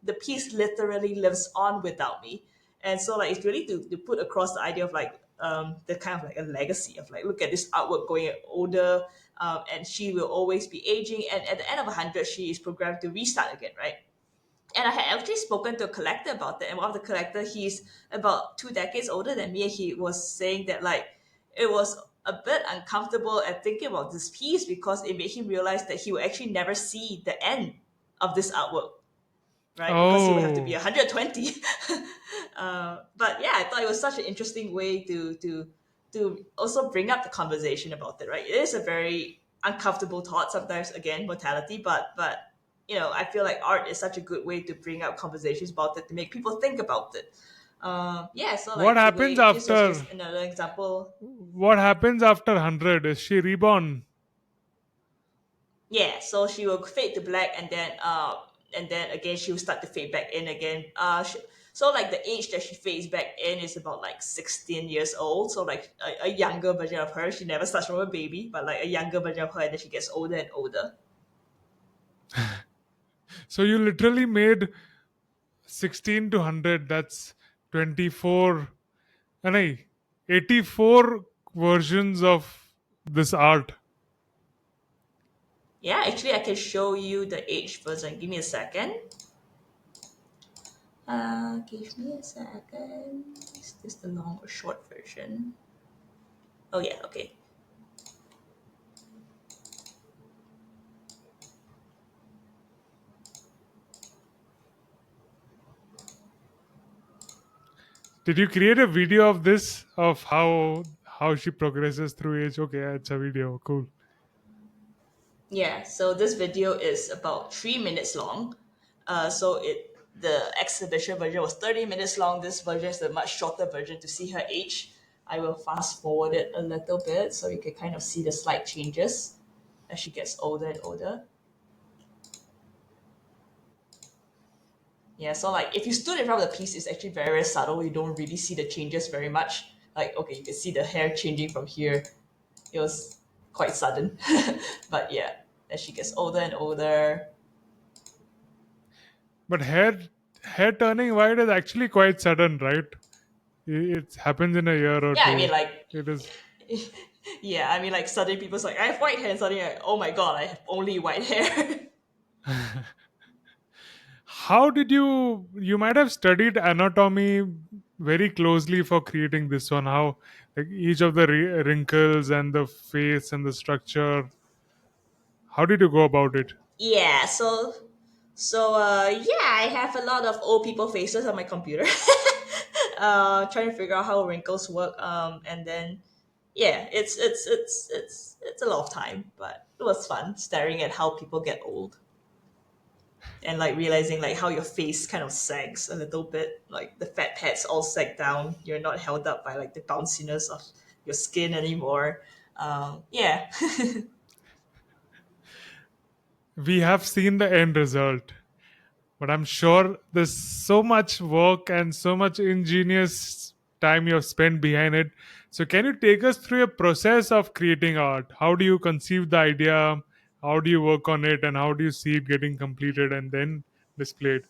the piece literally lives on without me. And so like it's really to put across the idea of like the kind of like a legacy of like, look at this artwork going older, and she will always be aging, and at the end of 100 she is programmed to restart again, right? And I had actually spoken to a collector about that, and one of the collector, he's about 2 decades older than me, and he was saying that like it was a bit uncomfortable at thinking about this piece because it made him realize that he will actually never see the end of this artwork, right? Because he would have to be oh. 120. But yeah, I thought it was such an interesting way to also bring up the conversation about it, right? It is a very uncomfortable thought sometimes, again, mortality, but I feel like art is such a good way to bring up conversations about it, to make people think about it. Yeah, so What like the happens way this was after just another example. what happens after 100? Is she reborn? Yeah, so she will fade to black, and then again she will start to fade back in again. So like the age that she fades back in is about like 16 years old. So like a younger version of her. She never starts from a baby, but like a younger version of her, and then she gets older and older. So you literally made 16 to 100. That's 24, and 84 versions of this art. Yeah, actually I can show you the age version. Give me a second. Give me a second. Is this the long or short version? Oh yeah, okay. Did you create a video of this, of how she progresses through age? Okay, it's a video. Cool. Yeah, so this video is about 3 minutes long. The exhibition version was 30 minutes long. This version is a much shorter version to see her age. I will fast forward it a little bit so you can kind of see the slight changes as she gets older and older. Yeah, so like if you stood in front of the piece, it's actually very, very subtle. You don't really see the changes very much. Like, okay, you can see the hair changing from here. It was quite sudden. But yeah, as she gets older and older. But hair turning white is actually quite sudden, right? It happens in a year or Yeah, I mean, two. like, It is. yeah, I mean, like, suddenly people's like, I have white hair, and suddenly, like, oh my god, I have only white hair. How did you might have studied anatomy very closely for creating this one? How, like, each of the wrinkles and the face and the structure? How did you go about it? Yeah, yeah, I have a lot of old people faces on my computer. Trying to figure out how wrinkles work. And then yeah, it's a lot of time, but it was fun staring at how people get old and like realizing like how your face kind of sags a little bit, like the fat pads all sag down. You're not held up by like the bounciness of your skin anymore. Yeah. We have seen the end result, but I'm sure there's so much work and so much ingenious time you have spent behind it. So can you take us through a process of creating art? How do you conceive the idea? How do you work on it, and how do you see it getting completed and then displayed?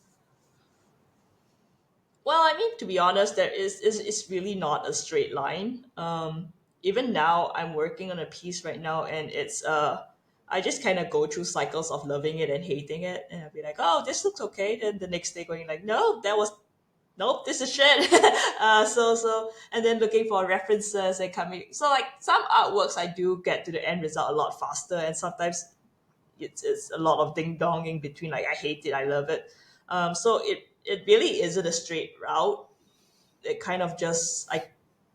Well, I mean, to be honest, there is it's really not a straight line. Even now, I'm working on a piece right now, and I just kind of go through cycles of loving it and hating it, and I'll be like, oh, this looks okay. Then the next day, going like, no, that was nope, this is shit. And then looking for references and coming. So like some artworks, I do get to the end result a lot faster, and sometimes it's a lot of ding dong in between. Like I hate it, I love it. So it really isn't a straight route. It kind of just like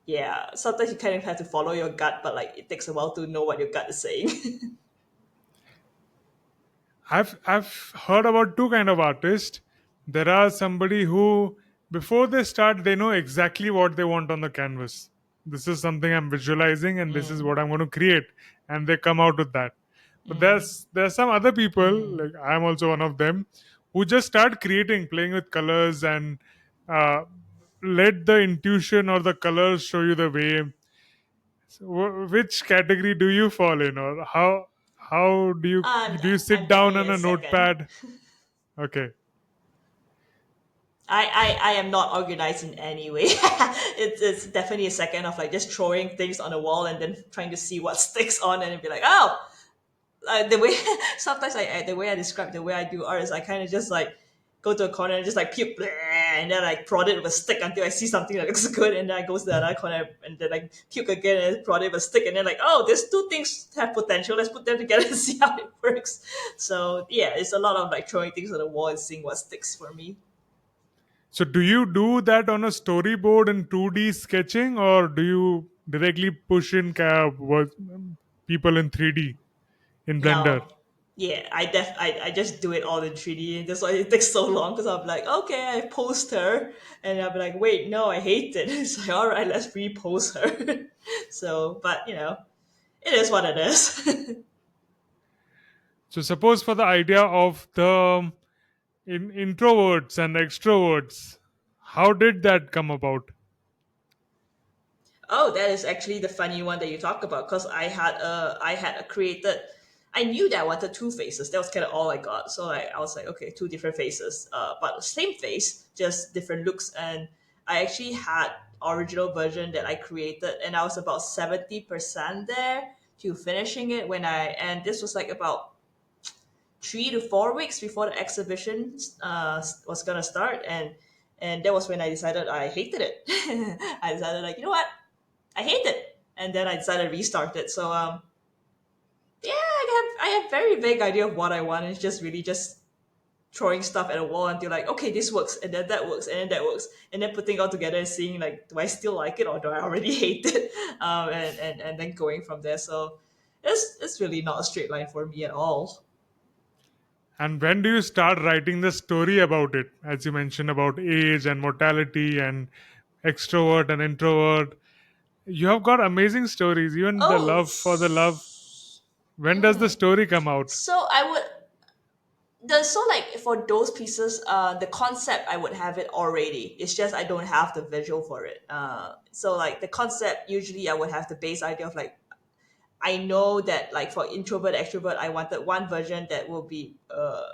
yeah. Sometimes you kind of have to follow your gut, but like it takes a while to know what your gut is saying. I've heard about two kind of artists. There are somebody who before they start they know exactly what they want on the canvas. This is something I'm visualizing and this is Mm, what I'm going to create, and they come out with that. But mm, there's some other people, mm. like I'm also one of them, who just start creating, playing with colors, and uh, let the intuition or the colors show you the way. So which category do you fall in, or how do you sit I'm down definitely on a a second. notepad? Okay. I am not organized in any way. It's definitely a second of like just throwing things on the wall and then trying to see what sticks on and be like, oh, the way sometimes the way I describe the way I do art is I kind of just like go to a corner and just like puke bleh, and then like prod it with a stick until I see something that looks good and then I go to the other corner and then like puke again and prod it with a stick and then like oh these two things have potential, let's put them together and see how it works. So yeah, it's a lot of like throwing things on the wall and seeing what sticks for me. So do you do that on a storyboard in 2D sketching, or do you directly push in people in 3D in Blender? No. Yeah, I just do it all in 3D and that's why it takes so long because I'm like, okay, I post her and I'll be like, wait, no, I hate it. It's like, all right, let's repost her. So, but it is what it is. So suppose for the idea of the introverts and extroverts, how did that come about? Oh, that is actually the funny one that you talk about because I had a created. I knew that I wanted two faces. That was kind of all I got. So I was like, okay, two different faces, but same face, just different looks. And I actually had original version that I created, and I was about 70% there to finishing it when and this was like about 3 to 4 weeks before the exhibition was gonna start, and that was when I decided I hated it. I decided like you know what I hate it. And then I decided to restart it. So yeah, I have very vague idea of what I want. It's just really just throwing stuff at a wall until like, okay, this works, and then that works, and then that works, and then putting it all together and seeing like, do I still like it or do I already hate it? And then going from there. So it's really not a straight line for me at all. And when do you start writing the story about it? As you mentioned about age and mortality and extrovert and introvert. You have got amazing stories, even the Oh, love for the love. When does the story come out? so I would so like for those pieces, the concept I would have it already. It's just I don't have the visual for it. So like the concept, usually I would have the base idea of like, I know that like for introvert extrovert, I wanted one version that will be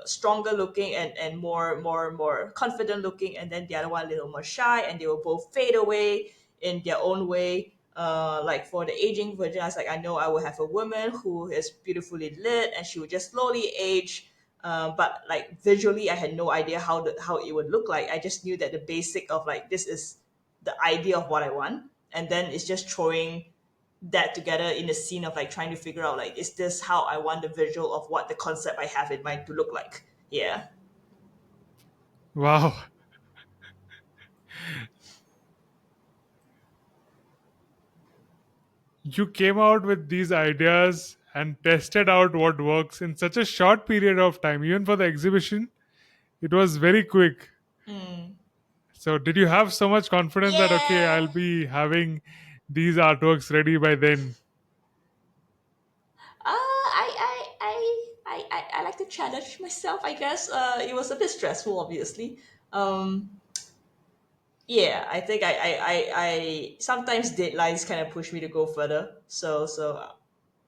stronger looking and more confident looking, and then the other one a little more shy, and they will both fade away in their own way. Like for the aging version, I was like, I know I will have a woman who is beautifully lit, and she would just slowly age. But like visually, I had no idea how it would look like. I just knew that the basic of like, this is the idea of what I want, and then it's just throwing that together in a scene of like trying to figure out like, is this how I want the visual of what the concept I have in mind to look like? Yeah. Wow. You came out with these ideas and tested out what works in such a short period of time. Even for the exhibition, it was very quick. Mm. So, did you have so much confidence that, okay, I'll Yeah. be having these artworks ready by then? I like to challenge myself, I guess. It was a bit stressful, obviously. Um, yeah, I think I sometimes deadlines kind of push me to go further.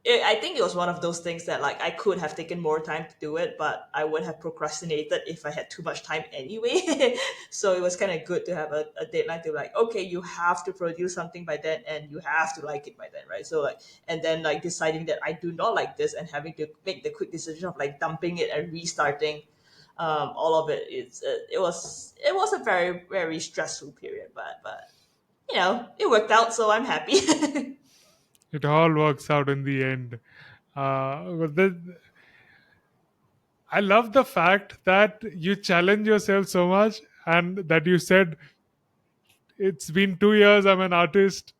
I think it was one of those things that like I could have taken more time to do it, but I would have procrastinated if I had too much time anyway. So it was kind of good to have a deadline to like, okay, you have to produce something by then, and you have to like it by then, right? So like, and then like deciding that I do not like this and having to make the quick decision of like dumping it and restarting, all of it. It was a very very stressful period, but it worked out, so I'm happy. It all works out in the end. But I love the fact that you challenge yourself so much and that you said, it's been 2 years, I'm an artist.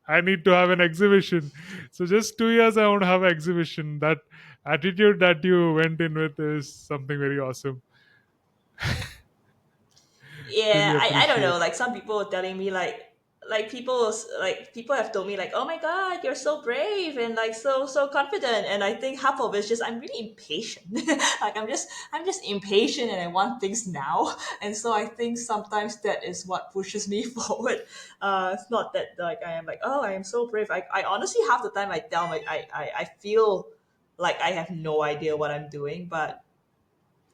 I need to have an exhibition. So just 2 years, I want to have an exhibition. That attitude that you went in with is something very awesome. Yeah, Really I don't know, appreciate. like some people were telling me like people have told me like, oh my god, you're so brave and like so confident, and I think half of it's just I'm really impatient. Like I'm just impatient and I want things now. And so I think sometimes that is what pushes me forward. It's not that like I am like, oh, I am so brave. I honestly half the time I tell my I feel like I have no idea what I'm doing, but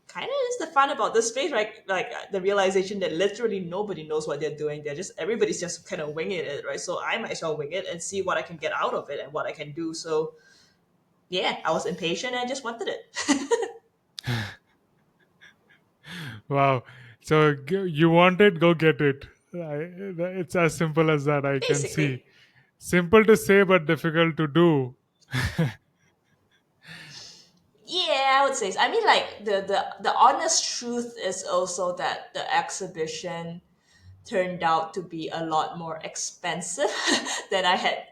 kind of is the fun about this space, right? Like the realization that literally nobody knows what they're doing. Everybody's just kind of winging it, right? So I might as well wing it and see what I can get out of it and what I can do. So yeah, I was impatient and I just wanted it. Wow. So you want it, go get it. It's as simple as that, I can see. Basically. Simple to say, but difficult to do. Yeah, I would say so. I mean, like the honest truth is also that the exhibition turned out to be a lot more expensive than I had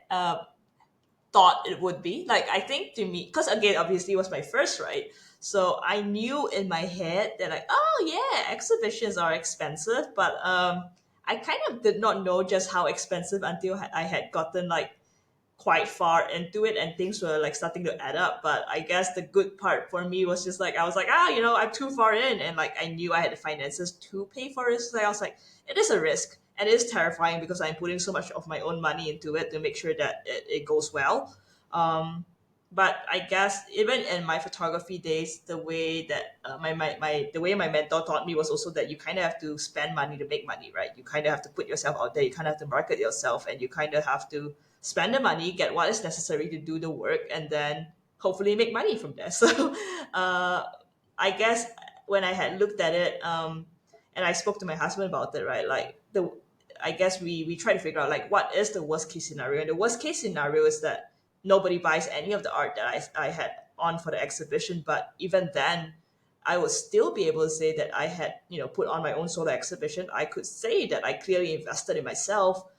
thought it would be. Like I think to me, because again, obviously it was my first, right? So I knew in my head that like, oh yeah, exhibitions are expensive, but I kind of did not know just how expensive until I had gotten like quite far into it and things were like starting to add up. But I guess the good part for me was just like I was like, I'm too far in, and like I knew I had the finances to pay for it. So I was like, it is a risk and it is terrifying because I'm putting so much of my own money into it to make sure that it goes well. Um, but I guess even in my photography days, the way that the way my mentor taught me was also that you kind of have to spend money to make money, right? You kind of have to put yourself out there. You kind of have to market yourself, and you kind of have to spend the money, get what is necessary to do the work, and then hopefully make money from there. So uh, I guess when I had looked at it, and I spoke to my husband about it, right? Like I guess we try to figure out like what is the worst case scenario, and the worst case scenario is that nobody buys any of the art that I had on for the exhibition. But even then, I would still be able to say that I had, put on my own solo exhibition. I could say that I clearly invested in myself,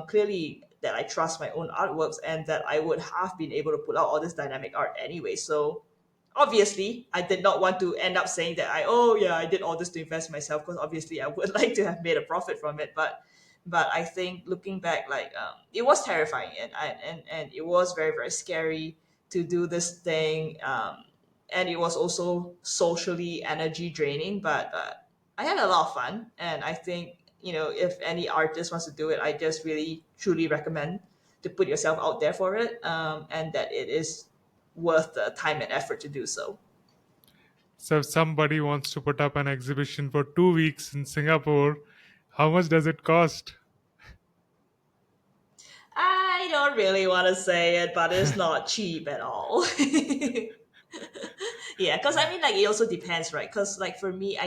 clearly that I trust my own artworks, and that I would have been able to put out all this dynamic art anyway. So obviously, I did not want to end up saying that oh yeah, I did all this to invest in myself, because obviously I would like to have made a profit from it. But I think looking back, like it was terrifying, and it was very very scary to do this thing. And it was also socially energy draining, but I had a lot of fun. And I think, if any artist wants to do it, I just really truly recommend to put yourself out there for it, and that it is worth the time and effort to do so. So if somebody wants to put up an exhibition for 2 weeks in Singapore, how much does it cost? I don't really want to say it, but it's not cheap at all. Yeah, because I mean, like, it also depends, right? Because, like, for me,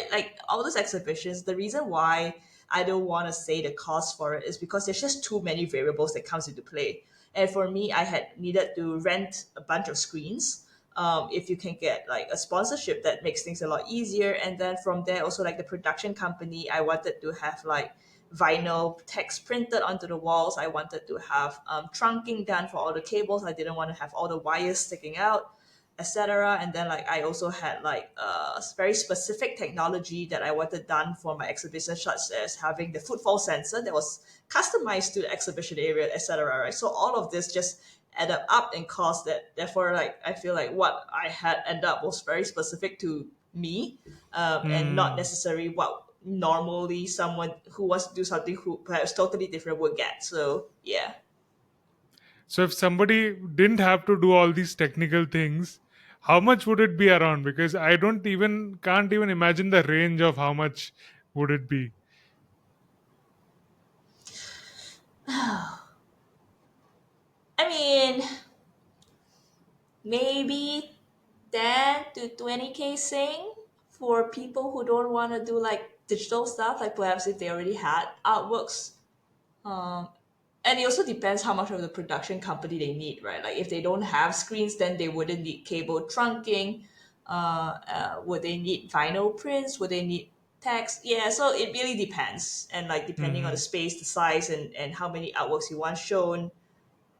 like, all those exhibitions. The reason why I don't want to say the cost for it is because there's just too many variables that comes into play. And for me, I had needed to rent a bunch of screens. If you can get like a sponsorship, that makes things a lot easier. And then from there, also like the production company, I wanted to have like vinyl text printed onto the walls. I wanted to have trunking done for all the cables. I didn't want to have all the wires sticking out, etc. And then like I also had like very specific technology that I wanted done for my exhibition, such as having the footfall sensor that was customized to the exhibition area, etc. Right. So all of this just added up in cost. That therefore, like I feel like what I had end up was very specific to me, and not Hmm. necessarily what normally someone who wants to do something who perhaps totally different would get. So yeah. So if somebody didn't have to do all these technical things, how much would it be around? Because I don't even can't even imagine the range of how much would it be. I mean, maybe 10 to 20K sing for people who don't want to do like digital stuff, like perhaps if they already had artworks. Um, and it also depends how much of the production company they need, right? Like if they don't have screens, then they wouldn't need cable trunking. Would they need vinyl prints? Would they need text? Yeah, so it really depends. And like depending on the Hmm. space, the size, and how many artworks you want shown.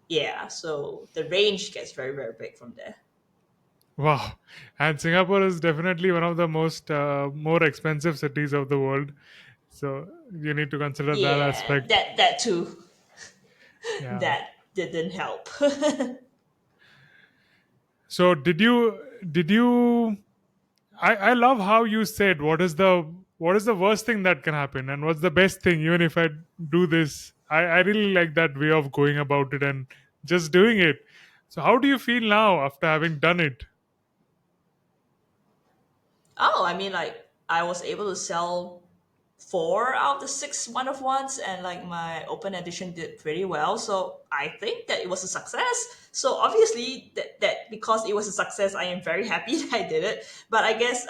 Yeah, so the range gets very, very big from there. Wow. And Singapore is definitely one of the most more expensive cities of the world. So you need to consider that Yeah, aspect. that too. Yeah. That didn't help. So did you I love how you said what is the worst thing that can happen and what's the best thing even if I do this. I really like that way of going about it and just doing it. So how do you feel now after having done it? Oh, I mean, like I was able to sell four out of the six one of ones, and like my open edition did pretty well. So I think that it was a success. So obviously that because it was a success, I am very happy that I did it. But I guess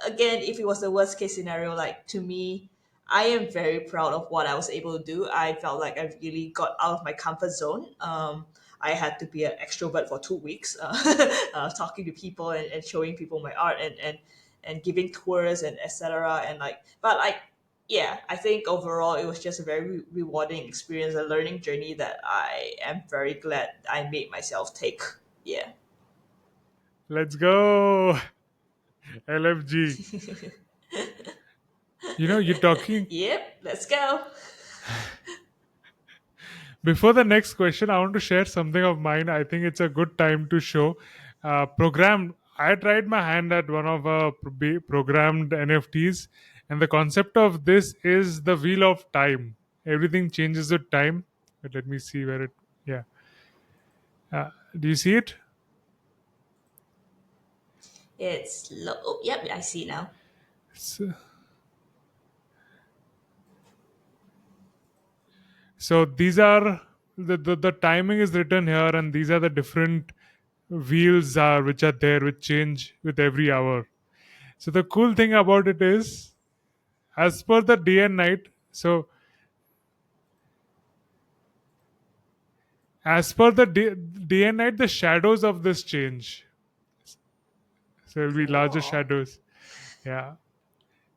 again, if it was the worst case scenario, like to me, I am very proud of what I was able to do. I felt like I really got out of my comfort zone. I had to be an extrovert for 2 weeks, talking to people and showing people my art, and giving tours and etc. And like, but like, yeah, I think overall it was just a very rewarding experience, a learning journey that I am very glad I made myself take. Yeah. Let's go. LFG. You're talking. Yep, let's go. Before the next question, I want to share something of mine. I think it's a good time to show. Programmed. I tried my hand at one of programmed NFTs, and the concept of this is the wheel of time. Everything changes with time. But let me see where it. Yeah. Do you see it? It's low. Oh, yep, I see now. So, so these are the timing is written here, and these are the different wheels are which are there, which change with every hour. So the cool thing about it is, as per the day and night, so as per the day and night, the shadows of this change. So it'll be larger Cool. shadows. Yeah.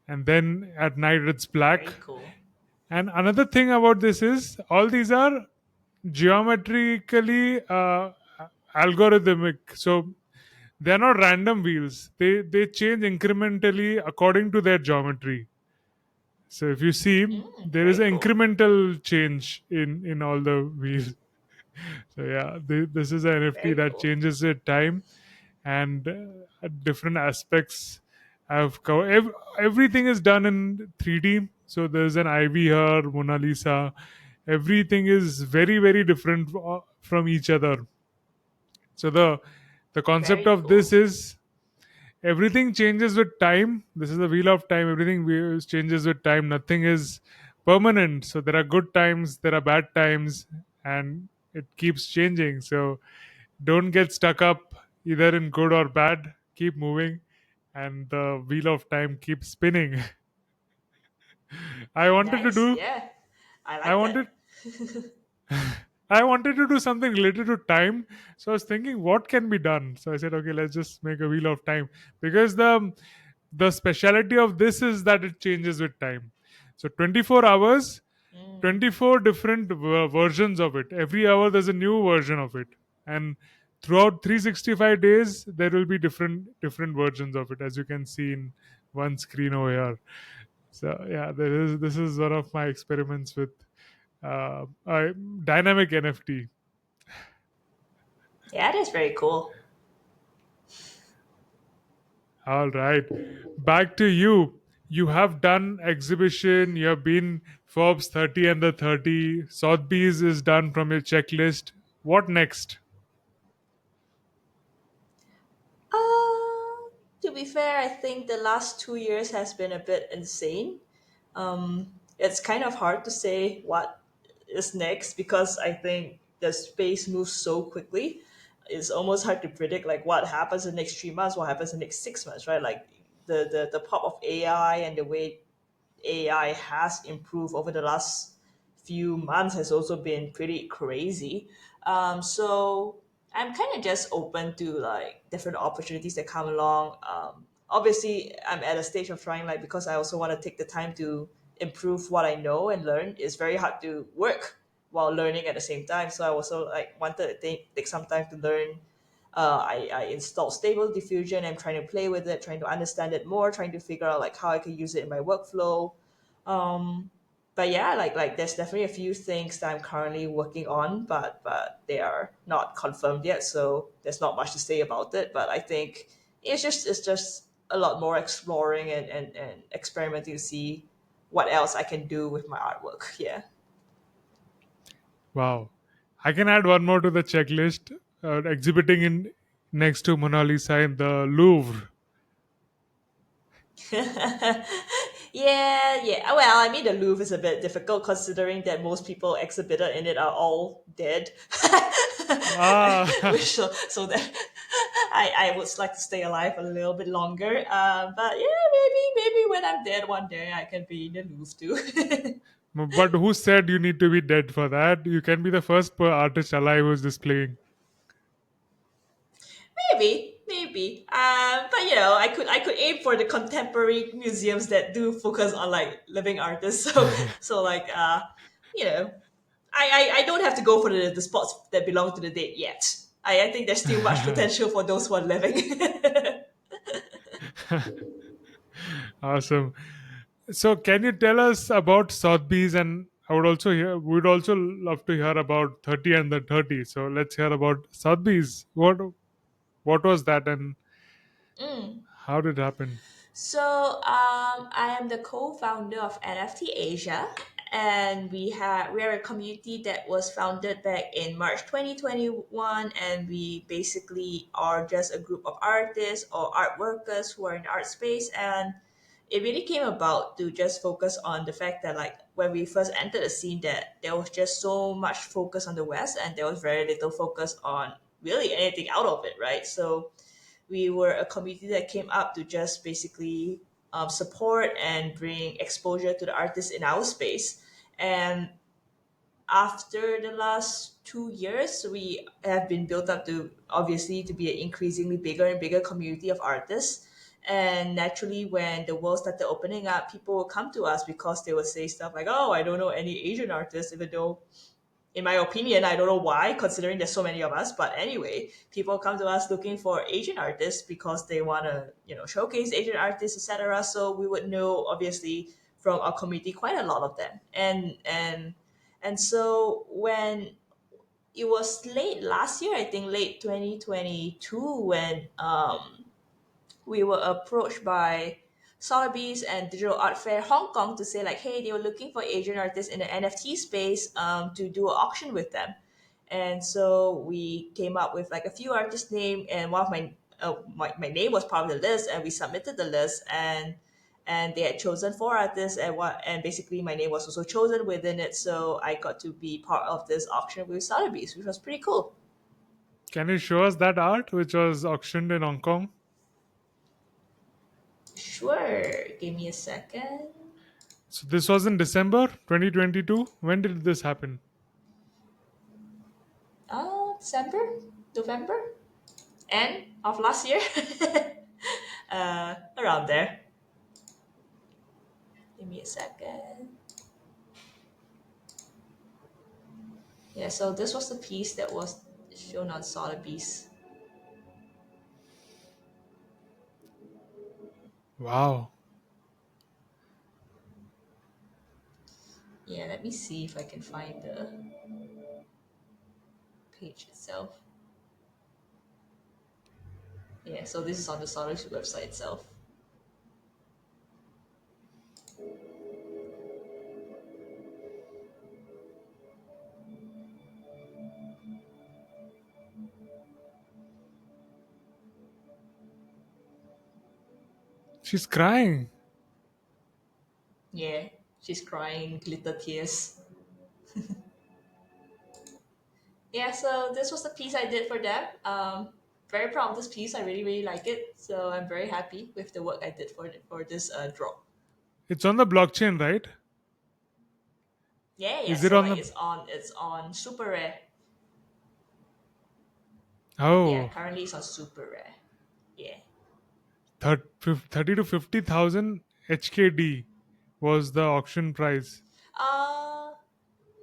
And then at night it's black. Very cool. And another thing about this is all these are geometrically algorithmic. So they're not random wheels. They change incrementally according to their geometry. So if you see, there is Very an cool. incremental change in all the wheels. So yeah, this is an NFT Very that cool. changes with time, and different aspects have covered. Everything is done in 3D. So there's an ivy here, Mona Lisa. Everything is very very different from each other. So the concept Very of this cool. is everything changes with time. This is the wheel of time. Everything changes with time. Nothing is permanent. So there are good times, there are bad times, and it keeps changing. So don't get stuck up either in good or bad. Keep moving, and the wheel of time keeps spinning. I wanted to Nice. do. Yeah. I I like wanted that. I wanted to do something related to time. So I was thinking what can be done. So I said, okay, let's just make a wheel of time. Because the speciality of this is that it changes with time. So 24 hours, Mm, 24 different versions of it. Every hour there's a new version of it. And throughout 365 days there will be different versions of it, as you can see in one screen over here. So yeah, this is one of my experiments with dynamic NFT. yeah, that is very cool. All right, back to you. You have done exhibition. You have been Forbes 30 and the 30. Sotheby's is done from your checklist. What next? To be fair, I think the last 2 years has been a bit insane. It's kind of hard to say what is next because I think the space moves so quickly. It's almost hard to predict like what happens in the next 3 months, what happens in the next 6 months, right? Like the pop of AI and the way AI has improved over the last few months has also been pretty crazy. So I'm kind of just open to like different opportunities that come along. Obviously, I'm at a stage of trying like because I also want to take the time to improve what I know and learn. It's very hard to work while learning at the same time. So I also like wanted to take some time to learn. I installed Stable Diffusion. I'm trying to play with it, trying to understand it more, trying to figure out like how I can use it in my workflow. Um, but yeah, like there's definitely a few things that I'm currently working on, but they are not confirmed yet, so there's not much to say about it. But I think it's just a lot more exploring and experimenting to see what else I can do with my artwork. Yeah. Wow, I can add one more to the checklist. Exhibiting in next to Mona Lisa in the Louvre. Yeah, yeah. Well, I mean, the Louvre is a bit difficult considering that most people exhibited in it are all dead. Ah, Which so that I would like to stay alive a little bit longer. But yeah, maybe when I'm dead one day, I can be in the Louvre too. but who said you need to be dead for that? You can be the first artist alive who's displaying. Maybe. But I could aim for the contemporary museums that do focus on like living artists. So like you know, I don't have to go for the spots that belong to the dead yet. I think there's still much potential for those who are living. Awesome. So, can you tell us about Sotheby's? And I would also hear, would also love to hear about 30 and the 30. So, let's hear about Sotheby's. What was that, and how did it happen? So I am the co-founder of NFT Asia, and we are a community that was founded back in March 2021, and we basically are just a group of artists or art workers who are in the art space, and it really came about to just focus on the fact that like when we first entered the scene that there was just so much focus on the West and there was very little focus on really anything out of it, right? So we were a community that came up to just basically support and bring exposure to the artists in our space. And after the last 2 years, we have been built up to obviously to be an increasingly bigger and bigger community of artists. And naturally, when the world started opening up, people would come to us because they would say stuff like, "Oh, I don't know any Asian artists," even though in my opinion, I don't know why, considering there's so many of us. But anyway, people come to us looking for Asian artists because they want to, showcase Asian artists, etc. So we would know, obviously, from our community, quite a lot of them. And so when it was late last year, I think late 2022, when we were approached by Sotheby's and Digital Art Fair Hong Kong to say like, hey, they were looking for Asian artists in the NFT space to do an auction with them. And so we came up with like a few artist name, and one of my name was part of the list, and we submitted the list, and they had chosen four artists, and basically my name was also chosen within it, so I got to be part of this auction with Sotheby's, which was pretty cool. Can you show us that art which was auctioned in Hong Kong? Sure, give me a second. So this was in December 2022. When did this happen? December, November, end of last year, around there. Give me a second. Yeah, so this was the piece that was shown on Sotheby's. Wow. Yeah, let me see if I can find the page itself. Yeah, so this is on the Sotheby's website itself. She's crying. Yeah, she's crying, glitter tears. Yeah, so this was the piece I did for them. Very proud of this piece. I really, really like it. So I'm very happy with the work I did for this draw. It's on the blockchain, right? Yeah, yeah. Is it So on like the? it's on super rare. Yeah, Oh, currently it's on super rare. Yeah. 30 to 50,000 HKD was the auction price. Uh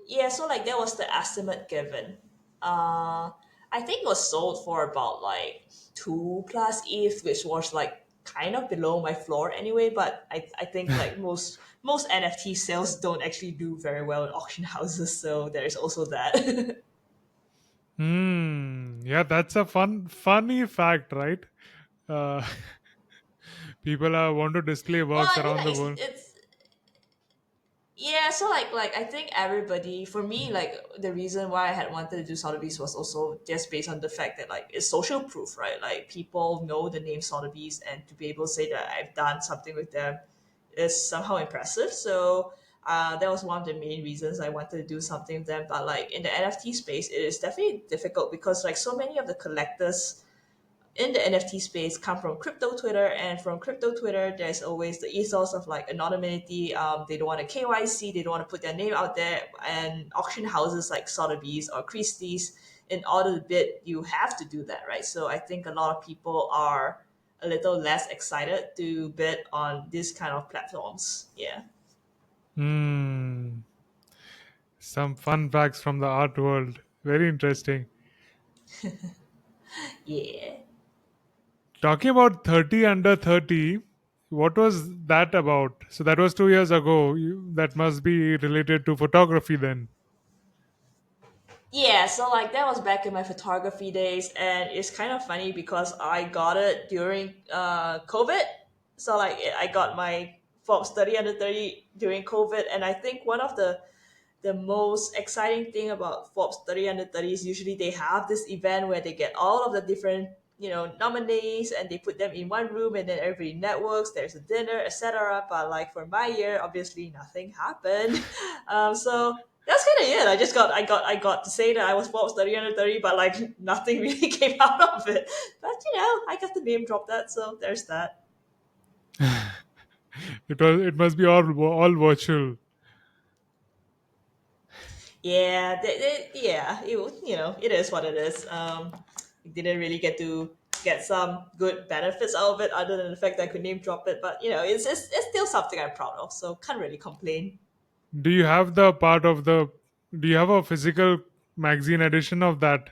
yeah, so like that was the estimate given. I think it was sold for about like two plus ETH, which was like kind of below my floor anyway, but I think like most NFT sales don't actually do very well in auction houses, so there's also that. Yeah, that's a funny fact, right? Uh, people want to display works Well, around the world. it's yeah, so like I think everybody, for me, like the reason why I had wanted to do Sotheby's was also just based on the fact that like it's social proof, right? Like people know the name Sotheby's, and to be able to say that I've done something with them is somehow impressive. So that was one of the main reasons I wanted to do something with them. But like in the NFT space, it is definitely difficult because like so many of the collectors in the NFT space come from crypto Twitter, and from crypto Twitter, there's always the ethos of like anonymity. They don't want to KYC, they don't want to put their name out there, and auction houses like Sotheby's or Christie's, in order to bid, you have to do that, right? So I think a lot of people are a little less excited to bid on this kind of platforms. Yeah, Hmm. Some fun facts from the art world. Very interesting. yeah. Talking about 30 under 30, what was that about? So that was 2 years ago. That must be related to photography then. Yeah, so like that was back in my photography days, and it's kind of funny because I got it during COVID. So like I got my Forbes 30 under 30 during COVID, and I think one of the most exciting thing about Forbes 30 under 30 is usually they have this event where they get all of the different nominees, and they put them in one room, and then everybody networks, there's a dinner, etc. But like for my year, obviously nothing happened. So that's kind of it. I got to say that I was Forbes 30 under 30, but like nothing really came out of it. But I got the name drop that, so there's that. It must be all virtual. Yeah, yeah, it is what it is. Didn't really get to get some good benefits out of it, other than the fact that I could name drop it. But it's still something I'm proud of, so can't really complain. Do you have the part of the? Do you have a physical magazine edition of that?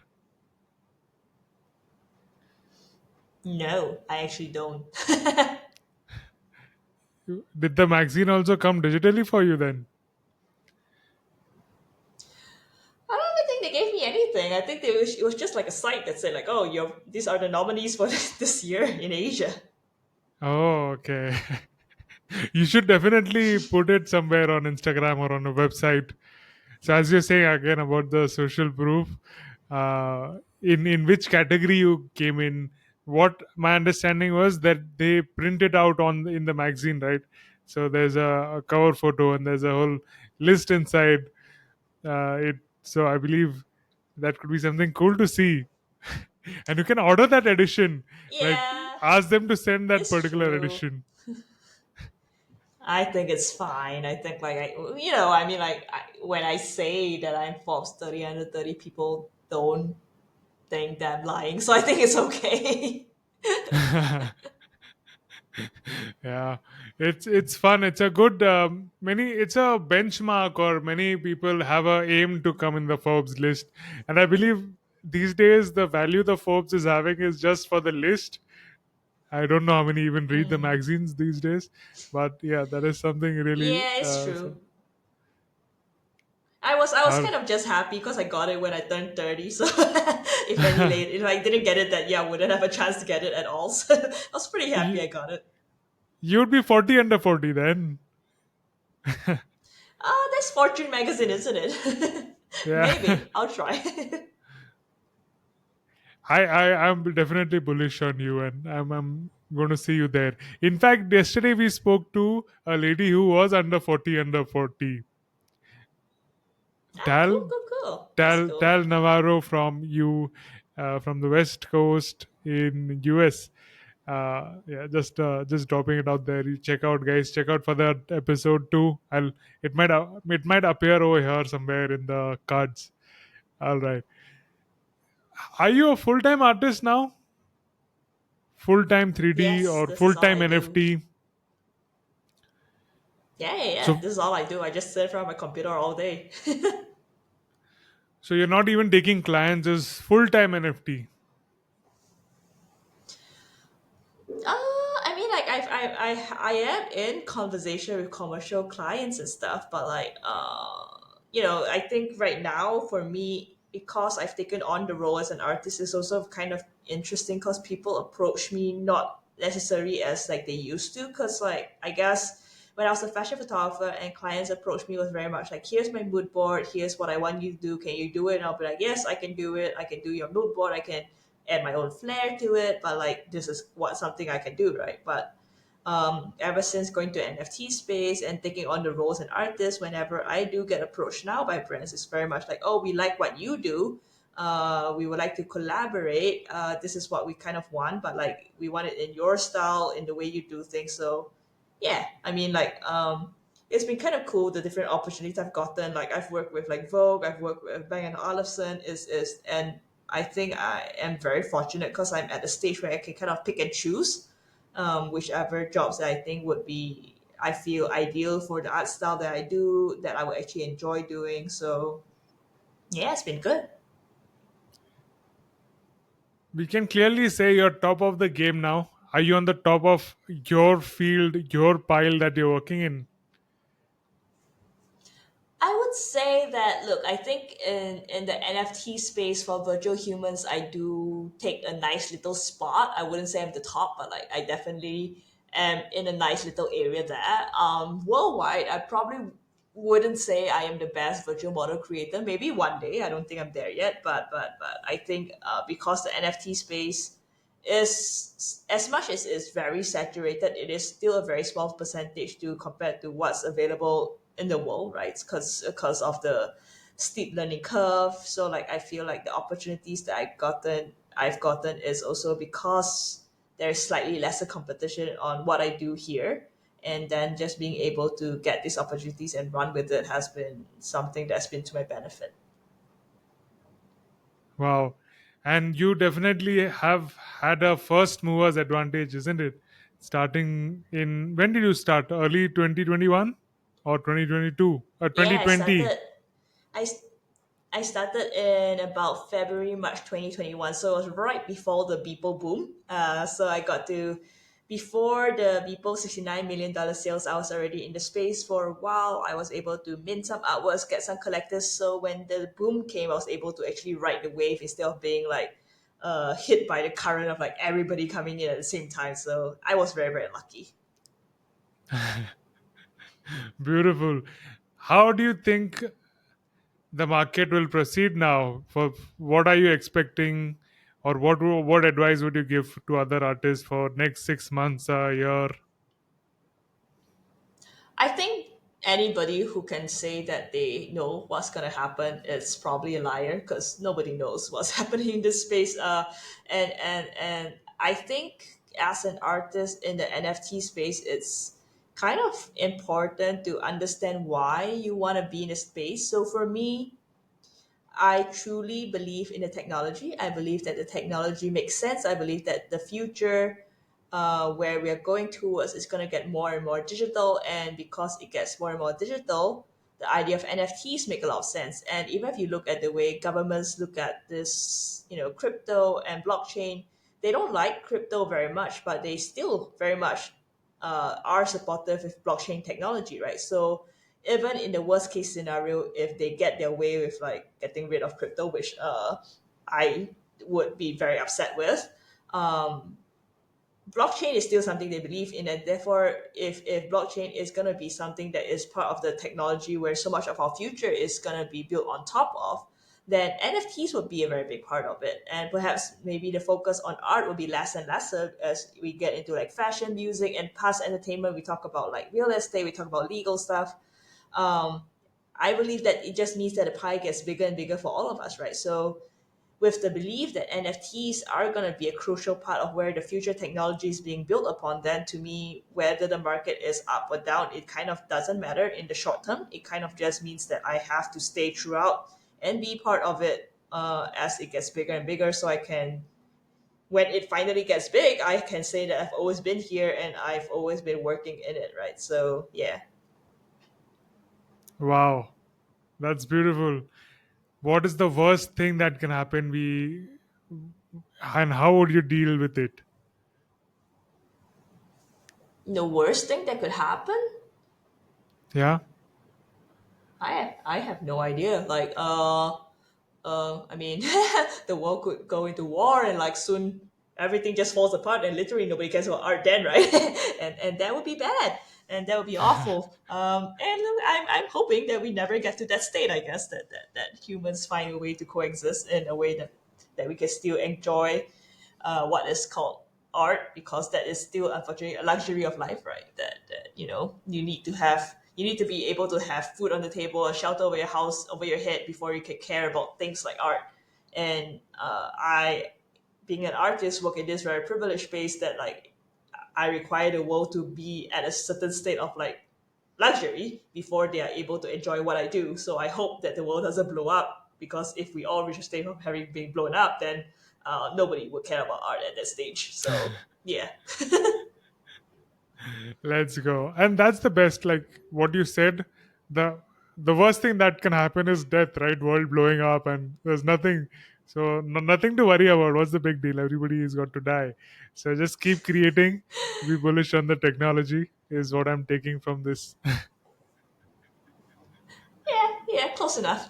No, I actually don't. Did the magazine also come digitally for you then? I don't even think they gave me anything. I think it was just like a site that said like, oh, these are the nominees for this year in Asia. Oh, okay. You should definitely put it somewhere on Instagram or on a website. So, as you're saying again about the social proof, in which category you came in? What my understanding was that they print it out in the magazine, right? So there's a cover photo and there's a whole list inside. It so I believe that could be something cool to see, and you can order that edition. Like Yeah, ask them to send that it's particular true. edition. I think it's fine. I think like I mean like when I say that I'm Forbes 30 under 30, people don't think that I'm lying, so I think it's okay. Yeah, it's fun. It's a good many. It's a benchmark, or many people have a aim to come in the Forbes list, and I believe these days the value the Forbes is having is just for the list. I don't know how many even read the Mm. magazines these days, but yeah, that is something really. Yeah, it's true. I was Uh, kind of just happy because I got it when I turned 30. So if I didn't get it, then yeah, I wouldn't have a chance to get it at all. So I was pretty happy I you, got it. you'd be 40 under 40 then. That's Fortune magazine, isn't it? Yeah. Maybe I'll try. I'm definitely bullish on you, and I'm going to see you there. In fact, yesterday we spoke to a lady who was under 40. Cool, Tal cool, cool. That's cool. Tal Navarro from the West Coast in US. Yeah, just dropping it out there. You check out, guys. Check out for that episode too. It might appear over here somewhere in the cards. All right. Are you a full time artist now? Full time 3D Yes, or this is full all time I do. NFT? Yeah, yeah, yeah. So This is all I do. I just sit in front of my computer all day. so you're not even taking clients as full time NFT. I mean, like I am in conversation with commercial clients and stuff, but like, I think right now for me, because I've taken on the role as an artist, is also kind of interesting because people approach me not necessarily as like they used to, because like I guess when I was a fashion photographer and clients approached me was very much like, here's my mood board, here's what I want you to do, can you do it? And I'll be like, yes, I can do it, I can do your mood board, I can add my own flair to it, but like this is what something I can do, right? But ever since going to NFT space and taking on the roles as an artist, whenever I do get approached now by brands, it's very much like, oh, we like what you do. We would like to collaborate. This is what we kind of want, but like we want it in your style, in the way you do things. So, yeah, I mean, like, it's been kind of cool the different opportunities I've gotten. Like I've worked with like Vogue, I've worked with Bang and Olufsen, and I think I am very fortunate because I'm at a stage where I can kind of pick and choose whichever jobs that I think would be I feel ideal for the art style that I do that I would actually enjoy doing. So yeah, it's been good. We can clearly say you're top of the game now. Are you on the top of your field, your pile that you're working in? I would say that look, I think in the NFT space for virtual humans, I do take a nice little spot. I wouldn't say I'm the top, but like I definitely am in a nice little area there. Worldwide, I probably wouldn't say I am the best virtual model creator. Maybe one day. I don't think I'm there yet, but I think because the NFT space is as much as it's very saturated, it is still a very small percentage to compared to what's available in the world, right? Because of the steep learning curve. So like I feel like the opportunities that I've gotten is also because there's slightly lesser competition on what I do here. and then just being able to get these opportunities and run with it has been something that's been to my benefit. Wow. And you definitely have had a first movers advantage, isn't it? Starting in, when did you start? Early 2021 or 2022? Yeah, I 2020. started. I I started in about February, March 2021. So it was right before the Beeple boom. So I got to, before the Beeple $69 million sales, I was already in the space for a while. I was able to mint some artworks, get some collectors. So when the boom came, I was able to actually ride the wave instead of being like hit by the current of like everybody coming in at the same time. So I was very, very lucky. Beautiful. How do you think the market will proceed now? For what are you expecting, or what advice would you give to other artists for next 6 months, a year? I think anybody who can say that they know what's gonna happen is probably a liar because nobody knows what's happening in this space. And I think as an artist in the NFT space, it's kind of important to understand why you want to be in a space. So for me, I truly believe in the technology. I believe that the technology makes sense. I believe that the future, where we are going towards, is going to get more and more digital. And because it gets more and more digital, the idea of NFTs make a lot of sense. And even if you look at the way governments look at this, crypto and blockchain, they don't like crypto very much, but they still very much are supportive with blockchain technology, right? So even in the worst case scenario, if they get their way with like getting rid of crypto, which I would be very upset with, um, blockchain is still something they believe in, and therefore, if blockchain is going to be something that is part of the technology where so much of our future is going to be built on top of, then NFTs would be a very big part of it. And perhaps maybe the focus on art will be less and lesser as we get into like fashion, music, and past entertainment. We talk about like real estate, we talk about legal stuff. um, I believe that it just means that the pie gets bigger and bigger for all of us, right? So, with the belief that NFTs are going to be a crucial part of where the future technology is being built upon, then to me, whether the market is up or down, it kind of doesn't matter in the short term. It kind of just means that I have to stay throughout and be part of it as it gets bigger and bigger so I can, when it finally gets big, I can say that I've always been here and I've always been working in it, right? So, yeah. Wow, that's beautiful. What is the worst thing that can happen? And how would you deal with it? The worst thing that could happen? Yeah. I have no idea. Like I mean, the world could go into war, and like soon everything just falls apart, and literally nobody cares about art then, right? And that would be bad, and that would be awful. And I'm hoping that we never get to that state. I guess that humans find a way to coexist in a way that we can still enjoy what is called art, because that is still unfortunately a luxury of life, right? That you need to be able to have food on the table, a shelter over your house, over your head, before you can care about things like art. And I, being an artist, work in this very privileged space that like I require the world to be at a certain state of like luxury before they are able to enjoy what I do. So I hope that the world doesn't blow up, because if we all reach a state of having been blown up, then nobody would care about art at that stage. So yeah. Let's go. And that's the best. Like what you said, the the worst thing that can happen is death, right? World blowing up, and there's nothing. So nothing to worry about. What's the big deal? Everybody is got to die. So just keep creating. Be bullish on the technology is what I'm taking from this. Yeah, close enough.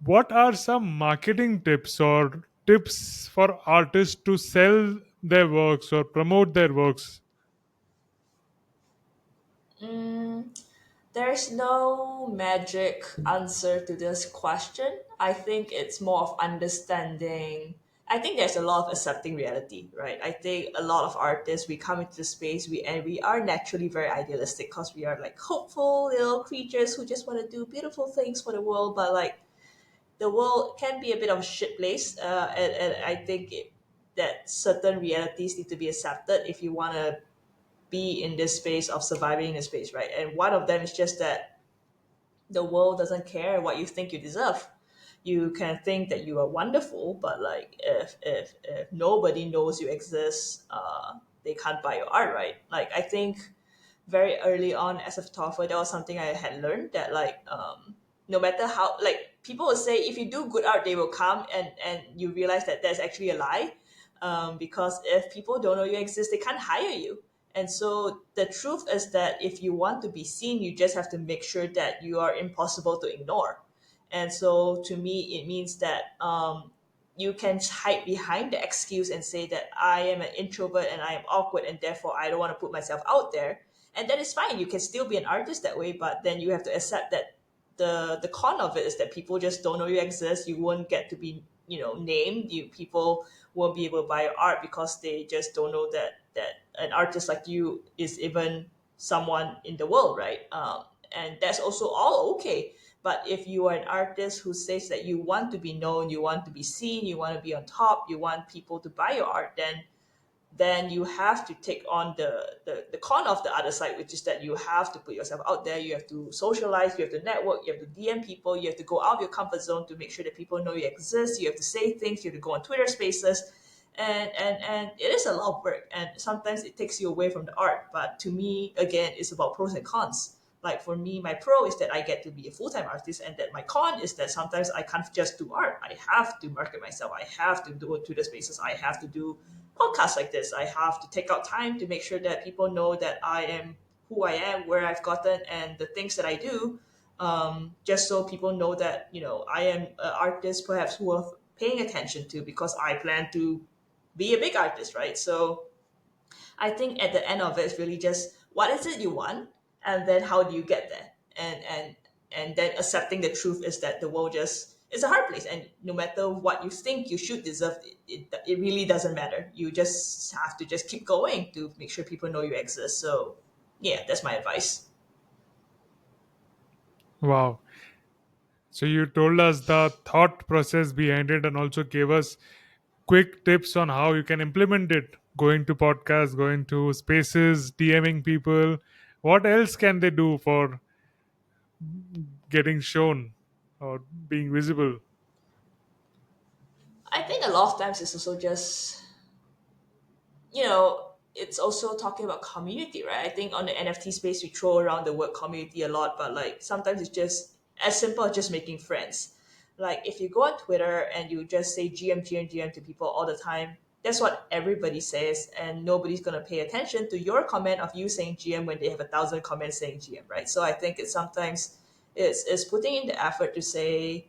What are some marketing tips or tips for artists to sell their works or promote their works? Mm, there's no magic answer to this question. I think it's more of understanding. I think there's a lot of accepting reality, right? I think a lot of artists, we come into the space, we are naturally very idealistic because we are like hopeful little creatures who just want to do beautiful things for the world. But like the world can be a bit of a shit place, and I think that certain realities need to be accepted if you want to be in this space of surviving in this space, right? And one of them is just that the world doesn't care what you think you deserve. You can think that you are wonderful, but like if nobody knows you exist, they can't buy your art, right? Like I think very early on as a photographer, that was something I had learned that like no matter how like people will say if you do good art they will come, and you realize that that's actually a lie, because if people don't know you exist they can't hire you. And so the truth is that if you want to be seen you just have to make sure that you are impossible to ignore. And so to me it means that you can hide behind the excuse and say that I am an introvert and I am awkward and therefore I don't want to put myself out there, and that is fine. You can still be an artist that way, but then you have to accept that the con of it is that people just don't know you exist. You won't get to be named. You people won't be able to buy your art because they just don't know that an artist like you is even someone in the world, right? And that's also all okay. But if you are an artist who says that you want to be known, you want to be seen, you want to be on top, you want people to buy your art, then you have to take on the con of the other side, which is that you have to put yourself out there, you have to socialize, you have to network, you have to DM people, you have to go out of your comfort zone to make sure that people know you exist, you have to say things, you have to go on Twitter spaces, and it is a lot of work, and sometimes it takes you away from the art. But to me, again, it's about pros and cons. Like for me, my pro is that I get to be a full-time artist, and that my con is that sometimes I can't just do art. I have to market myself, I have to do Twitter spaces, I have to do podcasts like this. I have to take out time to make sure that people know that I am who I am, where I've gotten, and the things that I do. Just so people know that I am an artist, perhaps worth paying attention to, because I plan to be a big artist, right? So I think at the end of it, it's really just what is it you want, and then how do you get there, and then accepting the truth is that the world just is a hard place, and no matter what you think you should deserve, it really doesn't matter. You just have to just keep going to make sure people know you exist. So yeah, that's my advice. Wow. So you told us the thought process behind it and also gave us quick tips on how you can implement it. Going to podcasts, going to spaces, DMing people. What else can they do for getting shown or being visible? I think a lot of times it's also just it's also talking about community, right? I think on the NFT space, we throw around the word community a lot, but like sometimes it's just as simple as just making friends. Like if you go on Twitter and you just say GM, GM, GM to people all the time, that's what everybody says, and nobody's gonna pay attention to your comment of you saying GM when they have 1,000 comments saying GM, right? So I think it's sometimes it's putting in the effort to say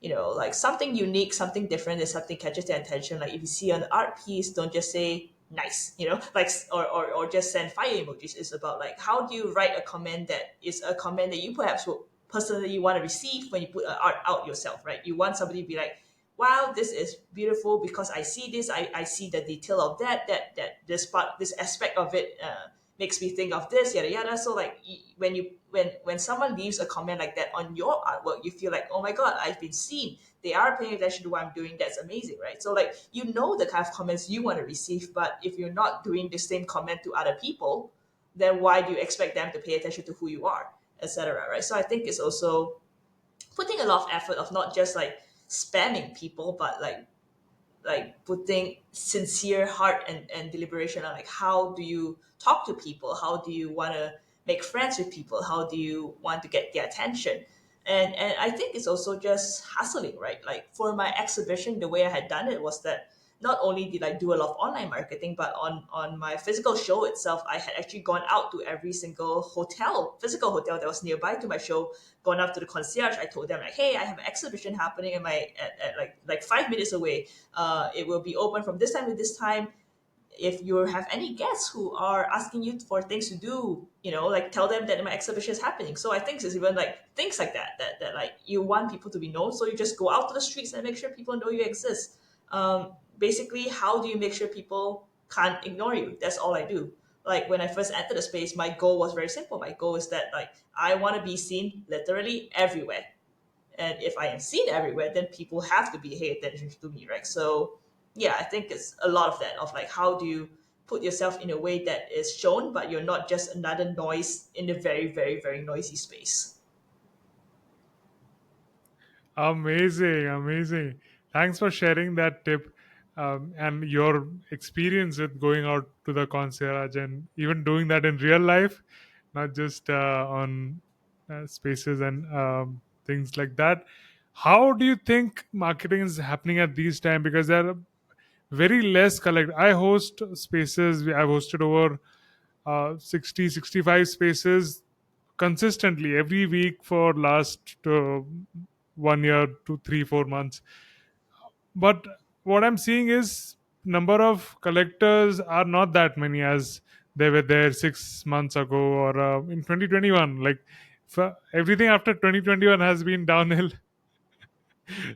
like something unique, something different, that something catches their attention. Like if you see an art piece, don't just say nice, like or just send fire emojis. It's about like how do you write a comment that is a comment that you perhaps would personally want to receive when you put art out yourself, right? You want somebody to be like, wow, this is beautiful because I see this, I see the detail of that this part, this aspect of it makes me think of this, yada yada. So like when someone leaves a comment like that on your artwork, you feel like, oh my god, I've been seen. They are paying attention to what I'm doing. That's amazing, right? So like the kind of comments you want to receive, but if you're not doing the same comment to other people, then why do you expect them to pay attention to who you are, etc. Right? So I think it's also putting a lot of effort of not just like spamming people, but like putting sincere heart and deliberation on like how do you talk to people, how do you want to make friends with people, how do you want to get their attention. And I think it's also just hustling, right? Like for my exhibition, the way I had done it was that not only did I do a lot of online marketing, but on my physical show itself, I had actually gone out to every single physical hotel that was nearby to my show, gone up to the concierge. I told them like, hey, I have an exhibition happening in at like 5 minutes away. It will be open from this time to this time. If you have any guests who are asking you for things to do, like tell them that my exhibition is happening. So I think it's even like things like that like you want people to be known, so you just go out to the streets and make sure people know you exist. Basically, how do you make sure people can't ignore you? That's all I do. Like when I first entered the space, my goal was very simple. My goal is that like I want to be seen literally everywhere, and if I am seen everywhere, then people have to be paying attention to me, right? So yeah, I think it's a lot of that of like how do you put yourself in a way that is shown, but you're not just another noise in a very, very, very noisy space. Amazing, amazing. Thanks for sharing that tip and your experience with going out to the concierge and even doing that in real life, not just on spaces and things like that. How do you think marketing is happening at these times? Because there are very less collect. I host spaces. I've hosted over 60, 65 spaces consistently every week for last 1 year to 3 4 months, but what I'm seeing is number of collectors are not that many as they were there 6 months ago or in 2021. Like everything after 2021 has been downhill.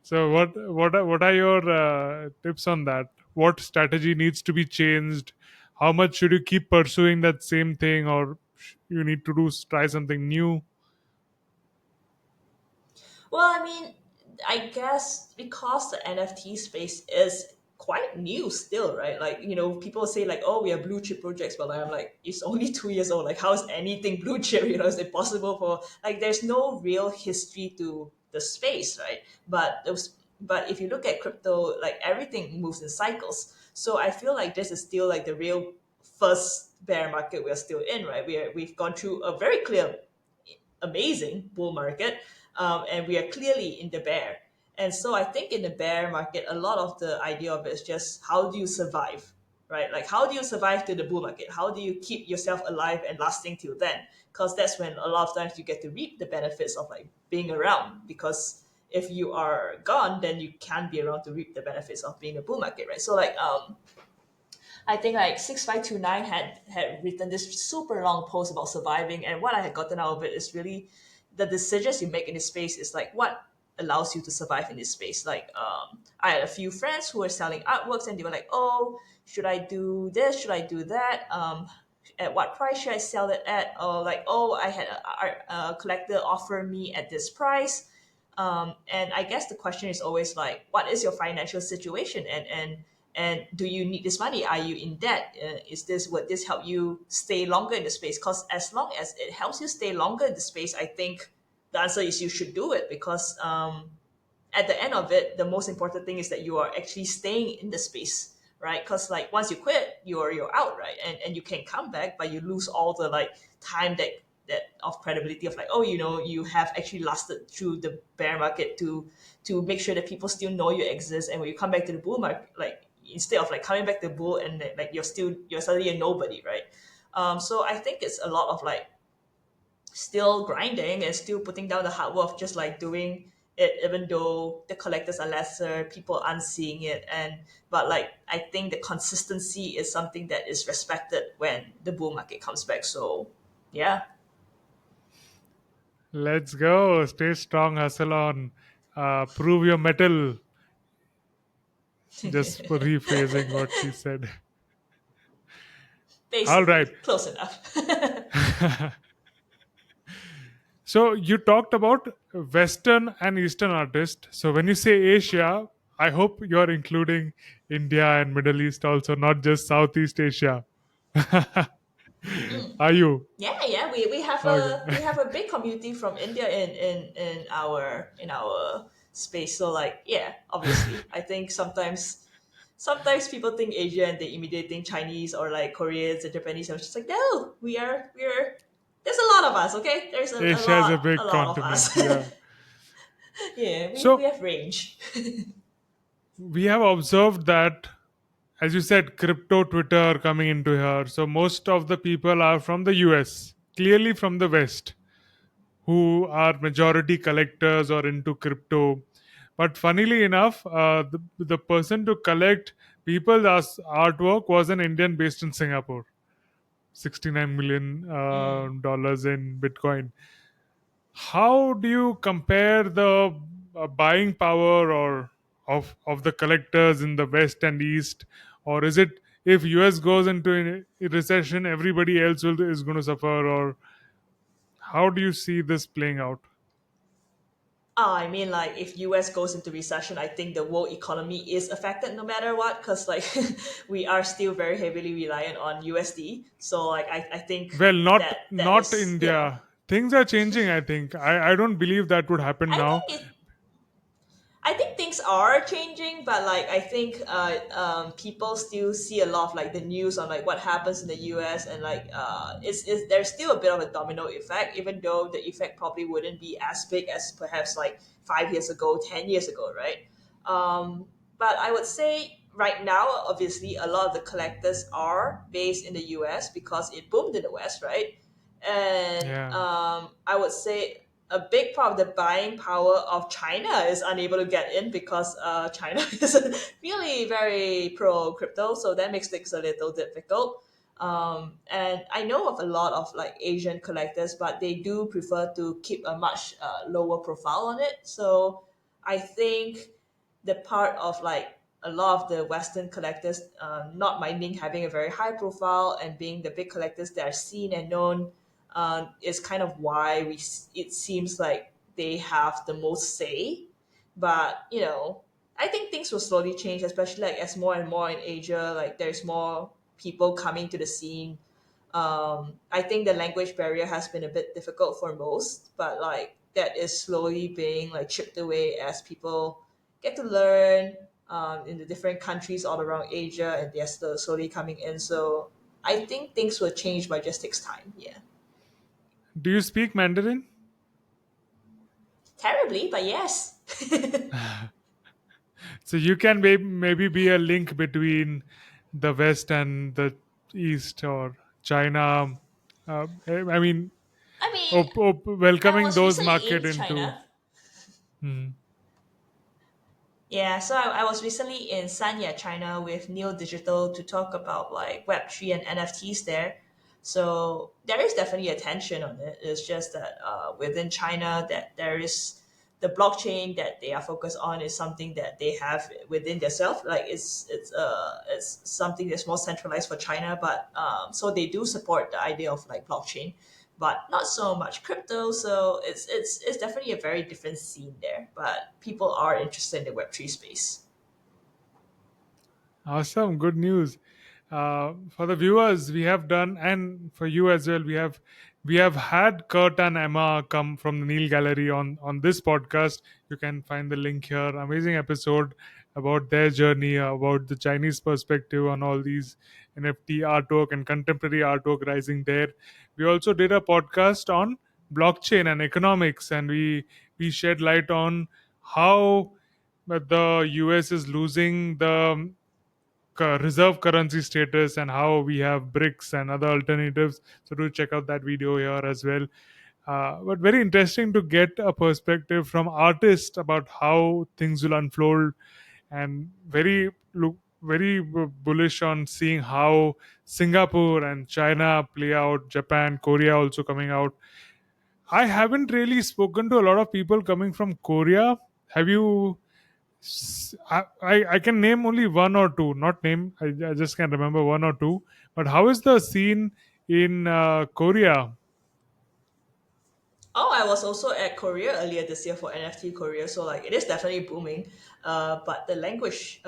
So what are your tips on that? What strategy needs to be changed? How much should you keep pursuing that same thing, or you need to do try something new? Well, I mean, I guess because the NFT space is quite new still, right? Like, people say like, oh, we are blue chip projects, but like, I'm like, it's only 2 years old. Like, how is anything blue chip? Is it possible for like? There's no real history to the space, right? But if you look at crypto, like everything moves in cycles. So I feel like this is still like the real first bear market we're still in, right? We've gone through a very clear amazing bull market, and we are clearly in the bear. And so I think in the bear market, a lot of the idea of it is just how do you survive, right? Like how do you survive to the bull market? How do you keep yourself alive and lasting till then? Because that's when a lot of times you get to reap the benefits of like being around. Because if you are gone, then you can't be around to reap the benefits of being a bull market, right? So like I think like 6529 had written this super long post about surviving, and what I had gotten out of it is really the decisions you make in this space is like what allows you to survive in this space. Like I had a few friends who were selling artworks, and they were like, "Oh, should I do this? Should I do that? At what price should I sell it at?" Or like, "Oh, I had a collector offer me at this price." And I guess the question is always like, what is your financial situation, and do you need this money? Are you in debt? Would this help you stay longer in the space? Because as long as it helps you stay longer in the space, I think the answer is you should do it. Because at the end of it, the most important thing is that you are actually staying in the space, right? Because like once you quit, you're out, right? And you can come back, but you lose all the like time that of credibility of like, oh, you have actually lasted through the bear market to make sure that people still know you exist. And when you come back to the bull market, like instead of like coming back to the bull and like you're suddenly a nobody, right? So I think it's a lot of like still grinding and still putting down the hard work of just like doing it, even though the collectors are lesser, people aren't seeing it. And but like I think the consistency is something that is respected when the bull market comes back. So yeah. Let's go. Stay strong, hustle on. Prove your metal. Just for rephrasing what she said. All right. Basically close enough. So you talked about Western and Eastern artists. So when you say Asia, I hope you're including India and Middle East also, not just Southeast Asia. Are you? Yeah, we have Okay. a big community from India in our space. So like yeah, obviously I think sometimes people think Asia and they immediately think Chinese or like Koreans and Japanese. I'm just like, no, we're there's a lot of us, okay? There's a Asia is a lot big of continent. us. Yeah. Yeah, we So have range. we have observed that, as you said, crypto Twitter coming into here. So most of the people are from the US, clearly from the West, who are majority collectors or into crypto. But funnily enough, the person to collect people's artwork was an Indian based in Singapore. $69 million dollars in Bitcoin. How do you compare the buying power or of the collectors in the West and East, or is it if US goes into a recession, everybody else is going to suffer, or how do you see this playing out? I mean, like if US goes into recession, I think the world economy is affected no matter what, because like we are still very heavily reliant on USD. So like I think Well, not that not is, India. Things are changing. I think. I don't believe that would happen I now. think it I think things are changing, but like I think people still see a lot of like the news on like what happens in the US, and like it's there's still a bit of a domino effect, even though the effect probably wouldn't be as big as perhaps like 5 years ago, 10 years ago, right? But I would say right now, obviously, a lot of the collectors are based in the US because it boomed in the West, right? And Yeah. I would say a big part of the buying power of China is unable to get in because China is really very pro crypto, so that makes things a little difficult. And I know of a lot of like Asian collectors, but they do prefer to keep a much lower profile on it. So I think the part of like a lot of the Western collectors not minding having a very high profile and being the big collectors that are seen and known is kind of why it seems like they have the most say. But I think things will slowly change, especially like as more and more in Asia, like there's more people coming to the scene. I think the language barrier has been a bit difficult for most, but like that is slowly being like chipped away as people get to learn in the different countries all around Asia, and they're still slowly coming in. So I think things will change, but it just takes time. Yeah, Do you speak Mandarin? terribly, but yes. So you can maybe be a link between the West and the East or China. I mean, I mean, I welcoming was those recently market in into. China. Hmm. Yeah, so I was recently in Sanya, China with Neo Digital to talk about like Web3 and NFTs there. So there is definitely a tension on it. It's just that within China that there is the blockchain that they are focused on is something that they have within themselves. Like it's something that's more centralized for China, but so they do support the idea of like blockchain, but not so much crypto. So it's definitely a very different scene there. But people are interested in the Web3 space. Awesome, good news. For the viewers, we have done, and for you as well, we have had Kurt and Emma come from the Neil Gallery on this podcast. You can find the link here. Amazing episode about their journey, about the Chinese perspective on all these NFT artwork and contemporary artwork rising there. We also did a podcast on blockchain and economics, and we shed light on how the US is losing the reserve currency status and how we have bricks and other alternatives. So do check out that video here as well. But very interesting to get a perspective from artists about how things will unfold, and very bullish on seeing how Singapore and China play out, Japan, Korea also coming out. I haven't really spoken to a lot of people coming from Korea. Have you? I can name only one or two, not name. I just can remember one or two. But how is the scene in Korea? Oh, I was also at Korea earlier this year for NFT Korea, so like it is definitely booming. But the language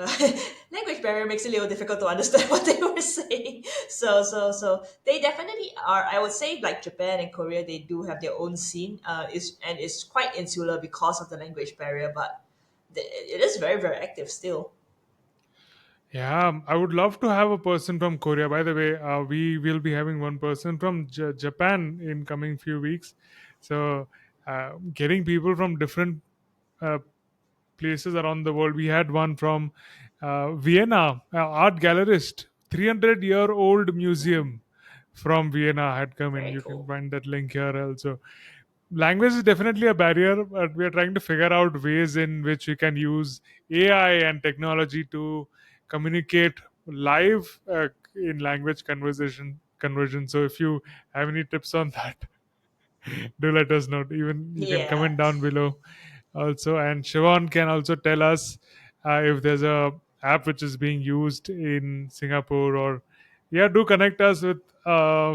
language barrier makes it a little difficult to understand what they were saying. So they definitely are. I would say like Japan and Korea, they do have their own scene. Is and it's quite insular because of the language barrier, but it is very very active still. Yeah, I would love to have a person from Korea. By the way, we will be having one person from Japan in coming few weeks. So, getting people from different uh, places around the world. We had one from Vienna, art gallerist, 300-year-old museum from Vienna had come in. Very You can cool. find that link here also. Language is definitely a barrier, but we are trying to figure out ways in which we can use AI and technology to communicate live in language conversion. So if you have any tips on that, do let us know. Even you can Yeah. comment down below also. And Siobhan can also tell us if there's a app which is being used in Singapore, or yeah, do connect us with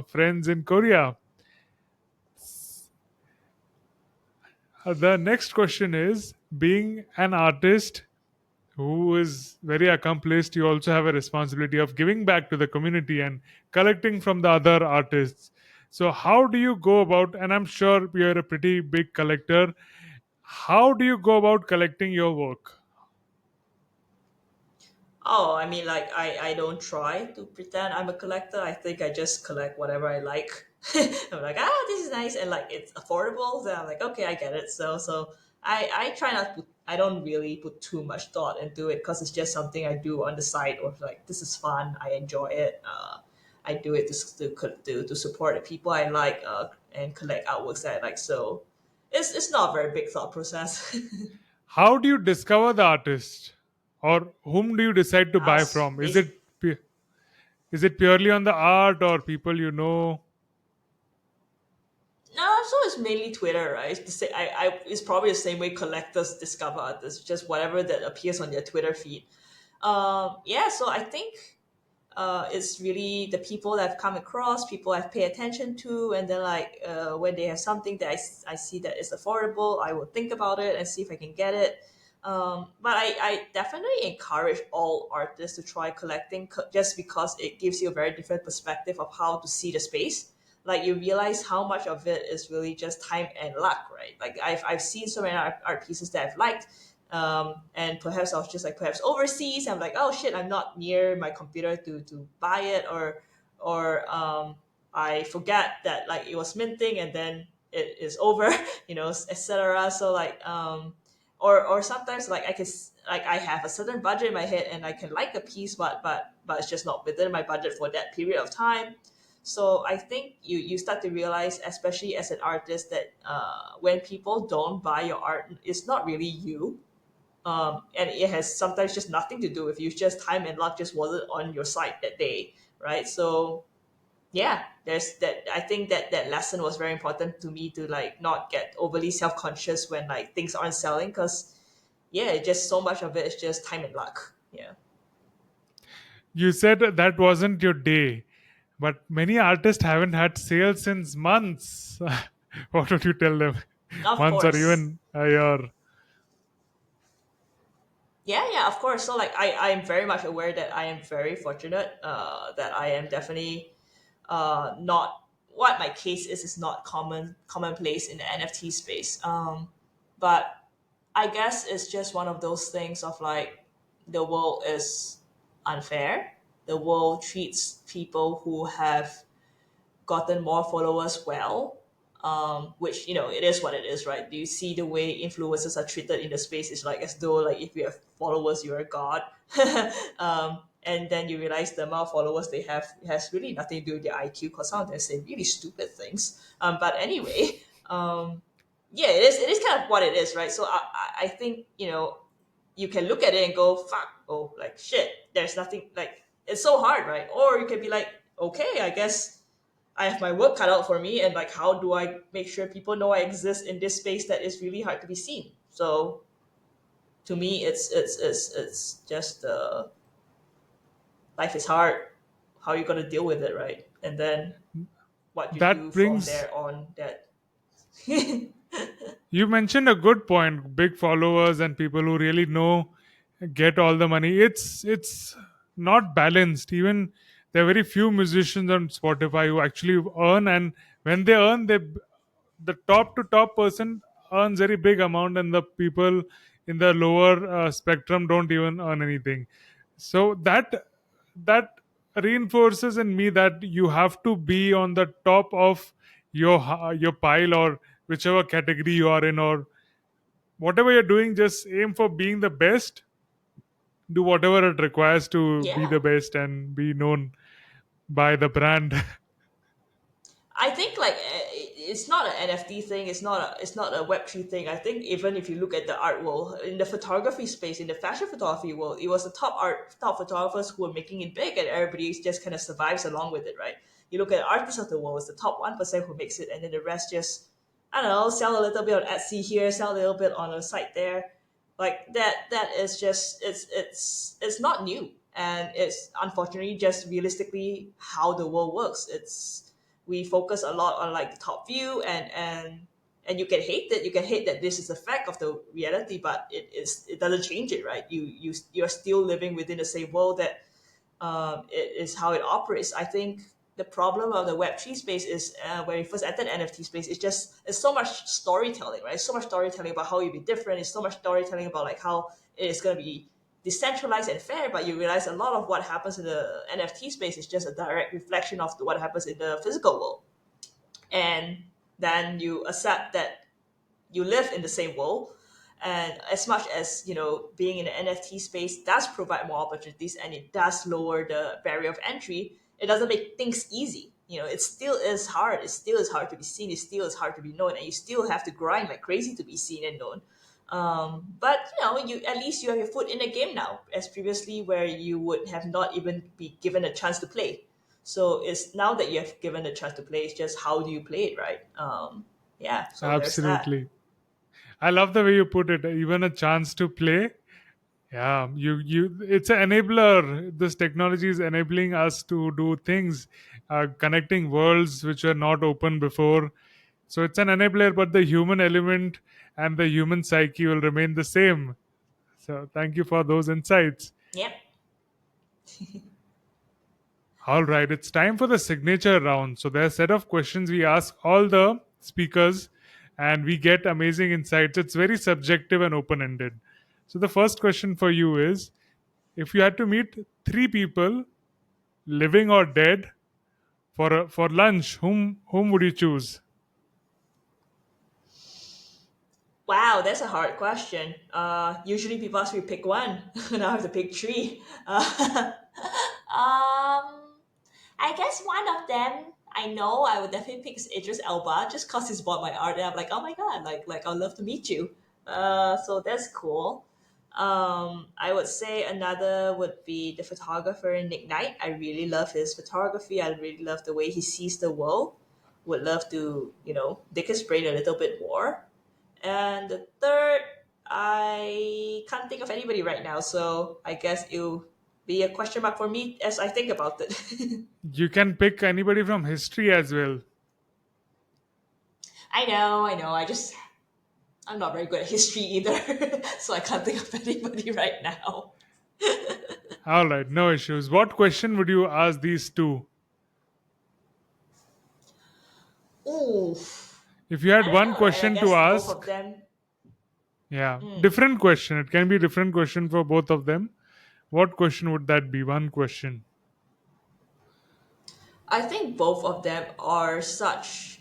friends in Korea. The next question is, being an artist who is very accomplished, you also have a responsibility of giving back to the community and collecting from the other artists. So, how do you go about, and I'm sure you're a pretty big collector, how do you go about collecting your work? Oh, I mean, like I don't try to pretend I'm a collector. I think I just collect whatever I like. I'm like, this is nice, and like it's affordable. Then I'm like, okay, I get it. So I try not to. I don't really put too much thought into it because it's just something I do on the side. Or like, this is fun. I enjoy it. I do it to support the people I like and collect artworks that I like. So it's not a very big thought process. How do you discover the artist, or whom do you decide to buy Us, from? Is it purely on the art or people you know? No, so it's mainly Twitter, right? It's, it's probably the same way collectors discover others, just whatever that appears on their Twitter feed. Yeah, so I think it's really the people that I've come across, people I've paid attention to, and then like when they have something that I see that is affordable, I will think about it and see if I can get it. But I definitely encourage all artists to try collecting just because it gives you a very different perspective of how to see the space. Like you realize how much of it is really just time and luck, right? Like I've seen so many art pieces that I've liked, and perhaps I was just like perhaps overseas. I'm like, oh shit, I'm not near my computer to buy it, or I forget that like it was minting and then it is over, etc. So like or sometimes like like I have a certain budget in my head and I can like a piece, but it's just not within my budget for that period of time. So I think you start to realize, especially as an artist, that when people don't buy your art, it's not really you, and it has sometimes just nothing to do with you. It's just time and luck just wasn't on your side that day, right? So yeah, there's that. I think that lesson was very important to me to like not get overly self conscious when like things aren't selling, because yeah, just so much of it is just time and luck. Yeah, You said that wasn't your day, but many artists haven't had sales since months. What would you tell them? of Months or course. even a year? Yeah, of course. So like I am very much aware that I am very fortunate, that I am definitely not what my case is not commonplace in the NFT space. But I guess it's just one of those things of like the world is unfair. The world treats people who have gotten more followers well, which it is what it is, right? Do you see the way influencers are treated in the space? It's like as though like if you have followers, you're a god. And then you realize the amount of followers they have has really nothing to do with their IQ, because some of them say really stupid things. But anyway, yeah, it is kind of what it is, right? So I think you can look at it and go, fuck, oh, like shit, there's nothing, like it's so hard, right? Or you can be like, okay, I guess I have my work cut out for me, and like, how do I make sure people know I exist in this space that is really hard to be seen? So to me, it's just life is hard. How are you gonna deal with it, right? And then what you do That from brings there on. That You mentioned a good point. Big followers and people who really know get all the money. It's not balanced. Even there are very few musicians on Spotify who actually earn, and when they earn, the top to top person earns very big amount, and the people in the lower spectrum don't even earn anything. So that reinforces in me that you have to be on the top of your pile, or whichever category you are in, or whatever you're doing, just aim for being the best. Do whatever it requires to be yeah, the best and be known by the brand. I think like it's not an NFT thing. It's not a Web3 thing. I think even if you look at the art world, in the photography space, in the fashion photography world, it was the top photographers who were making it big, and everybody just kind of survives along with it, right? You look at artists of the world, it's the top 1% who makes it, and then the rest just, I don't know, sell a little bit on Etsy here, sell a little bit on a site there. Like that is just it's not new, and it's unfortunately just realistically how the world works. It's We focus a lot on like the top view, and and you can hate it. You can hate that this is a fact of the reality, but it doesn't change it, right? You're still living within the same world that it is how it operates. I think the problem of the Web3 space is when we first entered NFT space, it's so much storytelling, right? So much storytelling about how you be different. It's so much storytelling about like how it's going to be decentralized and fair. But you realize a lot of what happens in the NFT space is just a direct reflection of what happens in the physical world, and then you accept that you live in the same world. And as much as being in the NFT space does provide more opportunities and it does lower the barrier of entry, it doesn't make things easy. It still is hard. It still is hard to be seen. It still is hard to be known, and you still have to grind like crazy to be seen and known. But you at least you have your foot in the game now, as previously where you would have not even be given a chance to play. So it's now that you have given a chance to play. It's just how do you play it, right? Yeah. So there's that. Absolutely. I love the way you put it. Even a chance to play. Yeah, it's an enabler. This technology is enabling us to do things, connecting worlds which were not open before. So it's an enabler, but the human element and the human psyche will remain the same. So thank you for those insights. Yep. All right, it's time for the signature round. So there are a set of questions we ask all the speakers, and we get amazing insights. It's very subjective and open-ended. So the first question for you is, if you had to meet three people, living or dead, for lunch, whom would you choose? Wow, that's a hard question. Usually people ask me to pick one. Now I have to pick three. I guess one of them I know I would definitely pick is Idris Elba just cause he's bought my art and I'm like, oh my god, like I'd love to meet you. So that's cool. I would say another would be the photographer Nick Knight. I really love his photography. I really love the way he sees the world. Would love to, dig his brain a little bit more. And the third, I can't think of anybody right now, so I guess it'll be a question mark for me as I think about it. You can pick anybody from history as well. I know. I'm not very good at history either, so I can't think of anybody right now. All right, no issues. What question would you ask these two? Ooh, If you I had don't one know, right? I question to guess both of ask, them. yeah, different question. It can be different question for both of them. What question would that be? One question. I think both of them are such,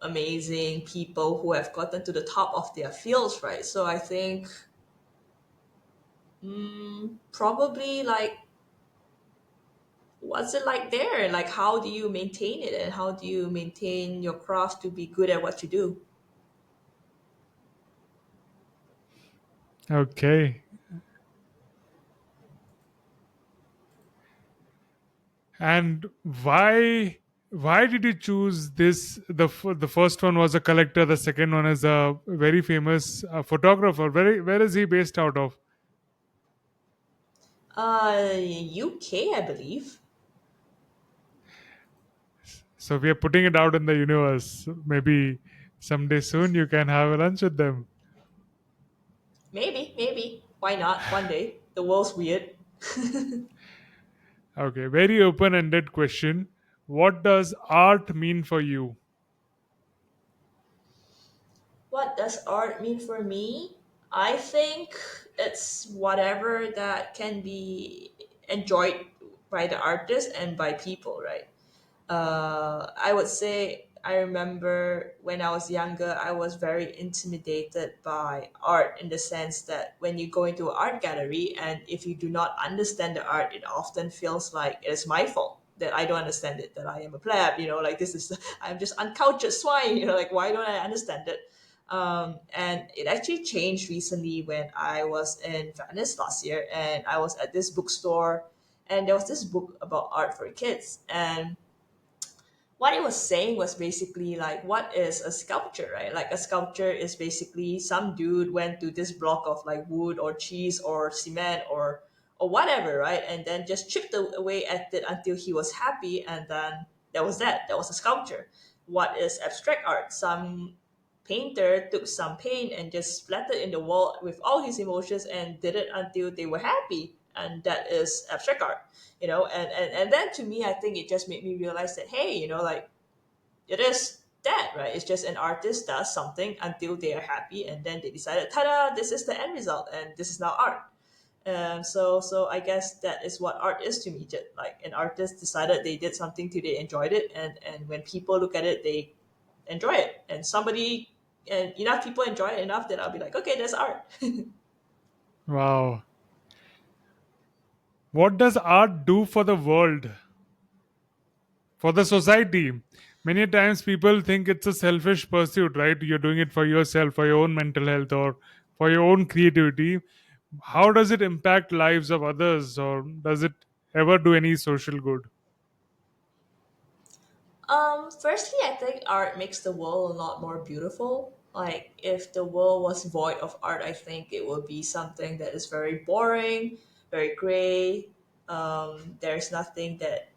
amazing people who have gotten to the top of their fields, right? So I think probably like what's it like there? Like, how do you maintain it, and how do you maintain your craft to be good at what you do? Okay. And why did you choose this? The first one was a collector. The second one is a very famous photographer. Where is he based out of? UK, I believe. So we are putting it out in the universe. Maybe someday soon you can have a lunch with them. Maybe. Why not? One day. The world's weird. Okay, very open-ended question. What does art mean for you? What does art mean for me? I think it's whatever that can be enjoyed by the artist and by people, right? I would say I remember when I was younger, I was very intimidated by art in the sense that when you go into an art gallery and if you do not understand the art, it often feels like it is my fault that I don't understand it, that I am a pleb, like this is, I'm just uncultured swine, like why don't I understand it? And it actually changed recently when I was in Venice last year and I was at this bookstore and there was this book about art for kids. And what it was saying was basically like what is a sculpture, right? Like a sculpture is basically some dude went to this block of like wood or cheese or cement or whatever, right? And then just chipped away at it until he was happy, and then that was a sculpture. What is abstract art? Some painter took some paint and just splattered in the wall with all his emotions and did it until they were happy. And that is abstract art, and then to me, I think it just made me realize that, hey, like it is that, right? It's just an artist does something until they are happy, and then they decided, ta-da, this is the end result, and this is now art. So I guess that is what art is to me. Just like an artist decided they did something till they enjoyed it, and when people look at it, they enjoy it, and enough people enjoy it enough that I'll be like, okay, that's art. Wow. What does art do for the world, for the society? Many times people think it's a selfish pursuit, right? You're doing it for yourself, for your own mental health, or for your own creativity. How does it impact lives of others, or does it ever do any social good? Firstly, I think art makes the world a lot more beautiful. Like, if the world was void of art, I think it would be something that is very boring, very gray. There's nothing that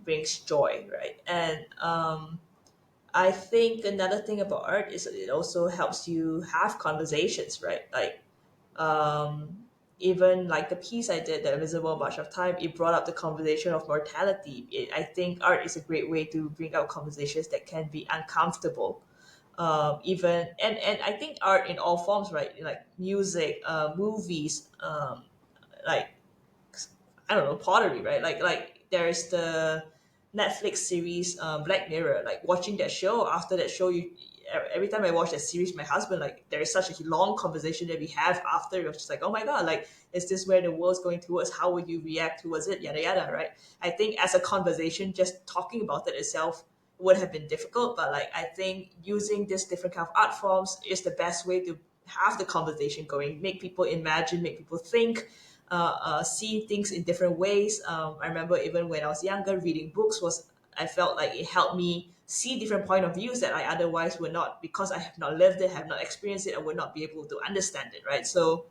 brings joy, right? And I think another thing about art is it also helps you have conversations, right? Like, um, even like the piece I did, The Invisible March of Time, it brought up the conversation of mortality. I think art is a great way to bring out conversations that can be uncomfortable. Even and I think art in all forms, right? Like music, movies, like I don't know, pottery, right? Like there's the Netflix series Black Mirror. Like watching that show, after that show, you every time I watch that series, my husband, like, there is such a long conversation that we have after. It was just like, oh my god, like, is this where the world's going towards? How would you react towards it? Yada yada, right? I think as a conversation, just talking about it itself would have been difficult, but like I think using this different kind of art forms is the best way to have the conversation going, make people imagine, make people think, see things in different ways. I remember even when I was younger, reading books was, I felt like it helped me see different point of views that I otherwise would not, because I have not lived it, have not experienced it, I would not be able to understand it, right? So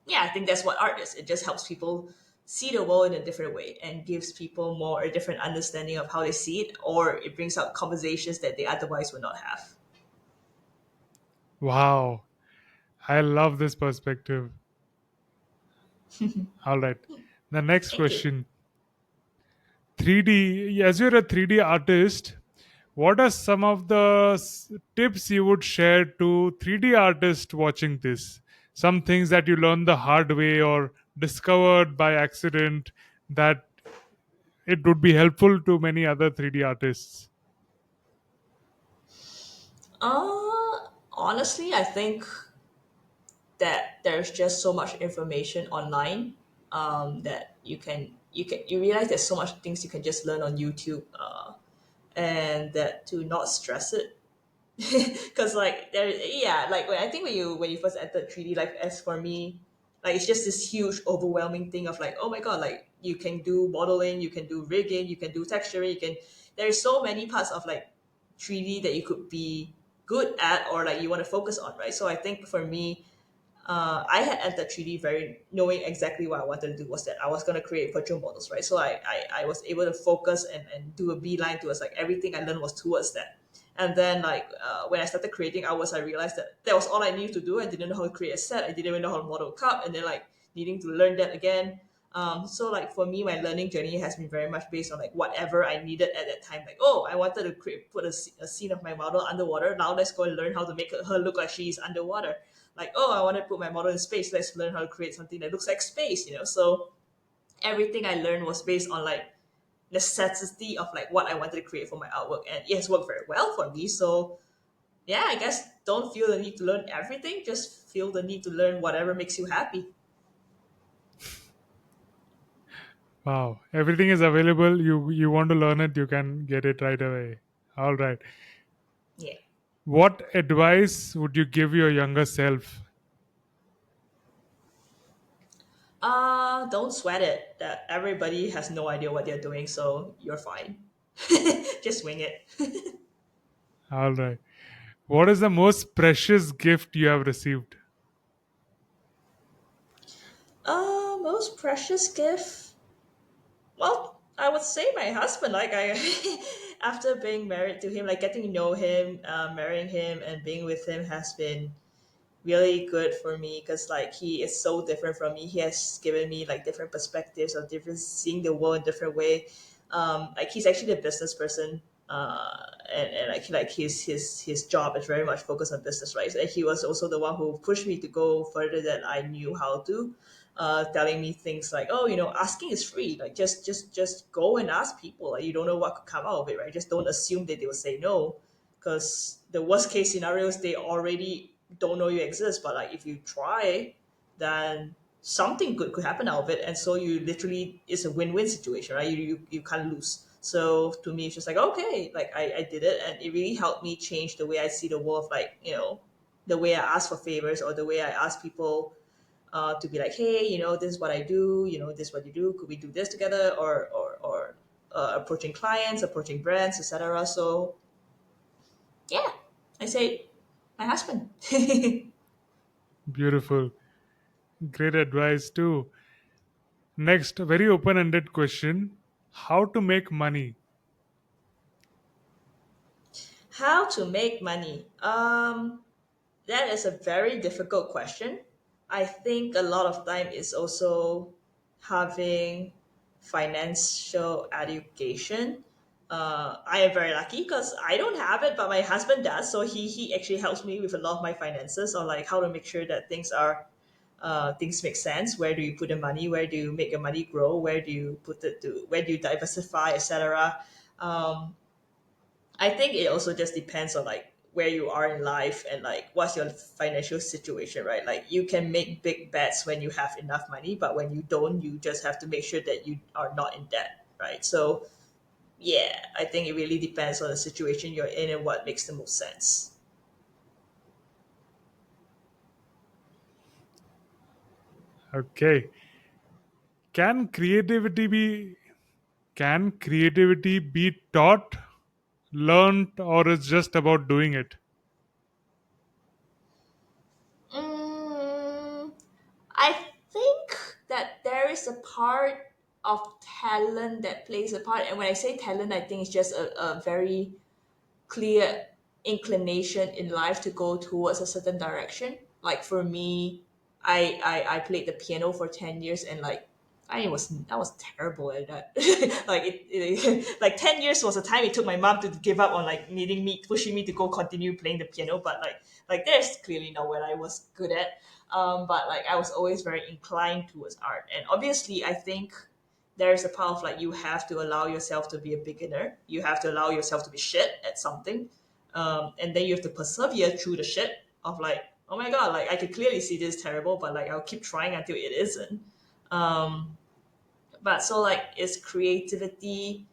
yeah, I think that's what art is. It just helps people see the world in a different way and gives people more a different understanding of how they see it, or it brings out conversations that they otherwise would not have. Wow. I love this perspective. All right. The next Thank you. question. 3D, as you're a 3D artist, what are some of the tips you would share to 3D artists watching this? Some things that you learned the hard way or discovered by accident that it would be helpful to many other 3D artists. Honestly, I think that there's just so much information online, that you realize there's so much things you can just learn on YouTube, and that to not stress it, because like there, yeah, like when I think when you first entered 3D, like as for me, like it's just this huge overwhelming thing of like, oh my god, like you can do modeling, you can do rigging, you can do texturing, you can, there's so many parts of like 3D that you could be good at, or like you want to focus on, right? So I think for me, I had entered 3D very knowing exactly what I wanted to do, was that I was going to create virtual models, right? So I was able to focus and do a beeline towards, like, everything I learned was towards that. And then like when I started creating hours, I realized that that was all I needed to do. I didn't know how to create a set. I didn't even know how to model a cup, and then like needing to learn that again. So like for me, my learning journey has been very much based on like whatever I needed at that time. Like, oh, I wanted to put a scene of my model underwater. Now let's go and learn how to make her look like she's underwater. Like, oh, I want to put my model in space. Let's learn how to create something that looks like space. So everything I learned was based on like necessity of like what I wanted to create for my artwork, and it has worked very well for me. So yeah, I guess don't feel the need to learn everything. Just feel the need to learn whatever makes you happy. Wow. Everything is available. You want to learn it, you can get it right away. All right. Yeah. What advice would you give your younger self? Don't sweat it. That everybody has no idea what they're doing, so you're fine. Just wing it. All right. What is the most precious gift you have received? Most precious gift. Well, I would say my husband. Like I, after being married to him, like getting to know him, marrying him, and being with him has been really good for me because like he is so different from me. He has given me like different perspectives of different seeing the world in different way. Like he's actually a business person, and like his job is very much focused on business, right? And he was also the one who pushed me to go further than I knew how to. Telling me things like, oh, asking is free. Like just go and ask people. Like you don't know what could come out of it, right? Just don't assume that they will say no, because the worst case scenarios they already don't know you exist. But like if you try, then something good could happen out of it, and so you literally it's a win-win situation, right? You can't lose. So to me it's just like, okay, like I did it, and it really helped me change the way I see the world, of like the way I ask for favors, or the way I ask people to be like, hey, this is what I do, this is what you do, could we do this together, or approaching clients, approaching brands, etc. So yeah, I say my husband. Beautiful. Great advice too. Next, a very open ended question: how to make money? How to make money? That is a very difficult question. I think a lot of time is also having financial education. I am very lucky because I don't have it, but my husband does. So he actually helps me with a lot of my finances, or like how to make sure that things make sense. Where do you put the money? Where do you make your money grow? Where do you put it to? Where do you diversify, etc. Um, I think it also just depends on like where you are in life and like what's your financial situation, right? Like you can make big bets when you have enough money, but when you don't, you just have to make sure that you are not in debt, right? So yeah, I think it really depends on the situation you're in and what makes the most sense. Okay. Can creativity be can creativity be taught, learned, or is just about doing it? Mm, I think that there is a part of talent that plays a part, and when I say talent, I think it's just a very clear inclination in life to go towards a certain direction. Like for me, I played the piano for 10 years, and like I was terrible at that. Like like 10 years was the time it took my mom to give up on like needing me, pushing me to go continue playing the piano. But like there's clearly not what I was good at. But like I was always very inclined towards art, and obviously I think there's a part of like you have to allow yourself to be a beginner. You have to allow yourself to be shit at something, and then you have to persevere through the shit of like, oh my god, like I could clearly see this is terrible, but like I'll keep trying until it isn't. Um, but so like, is creativity?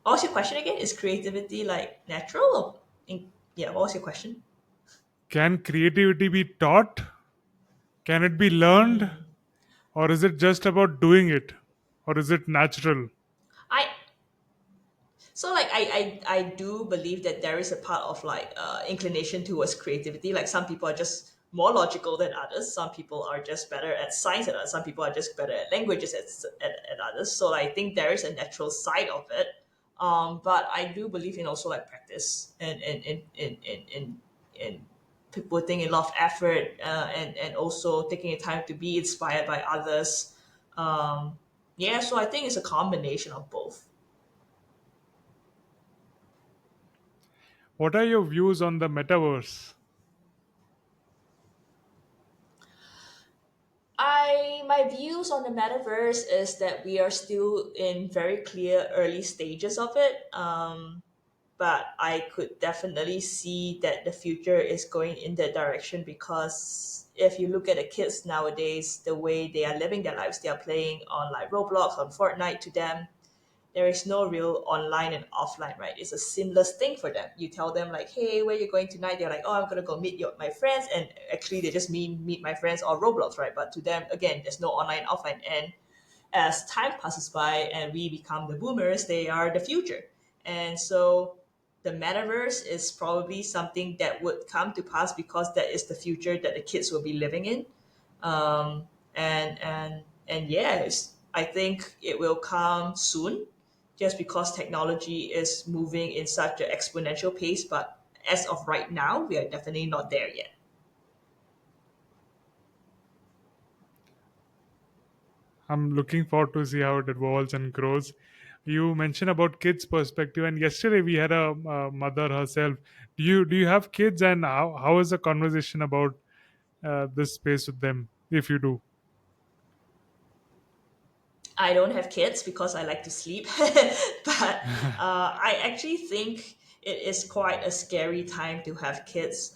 What was your question again? Is creativity like natural or yeah? What was your question? Can creativity be taught? Can it be learned? Or is it just about doing it? Or is it natural? I So like I do believe that there is a part of like inclination towards creativity. Like some people are just more logical than others. Some people are just better at science than others. Some people are just better at languages at others. So I think there is a natural side of it. But I do believe in also like practice and putting a lot of effort, and also taking the time to be inspired by others. Yeah, so I think it's a combination of both. What are your views on the metaverse? I my views on the metaverse is that we are still in very clear early stages of it. But I could definitely see that the future is going in that direction, because if you look at the kids nowadays, the way they are living their lives, they are playing on like Roblox, on Fortnite. To them, there is no real online and offline, right? It's a seamless thing for them. You tell them like, hey, where you going tonight? They're like, oh, I'm gonna go meet my friends, and actually they just meet my friends on Roblox, right? But to them, again, there's no online offline. And as time passes by and we become the boomers, they are the future. And so the metaverse is probably something that would come to pass, because that is the future that the kids will be living in. And yeah, I think it will come soon, just because technology is moving in such an exponential pace. But as of right now, we are definitely not there yet. I'm looking forward to see how it evolves and grows. You mentioned about kids' perspective, and yesterday we had a mother herself. Do you have kids, and how is the conversation about this space with them, if you do? I don't have kids because I like to sleep, but I actually think it is quite a scary time to have kids.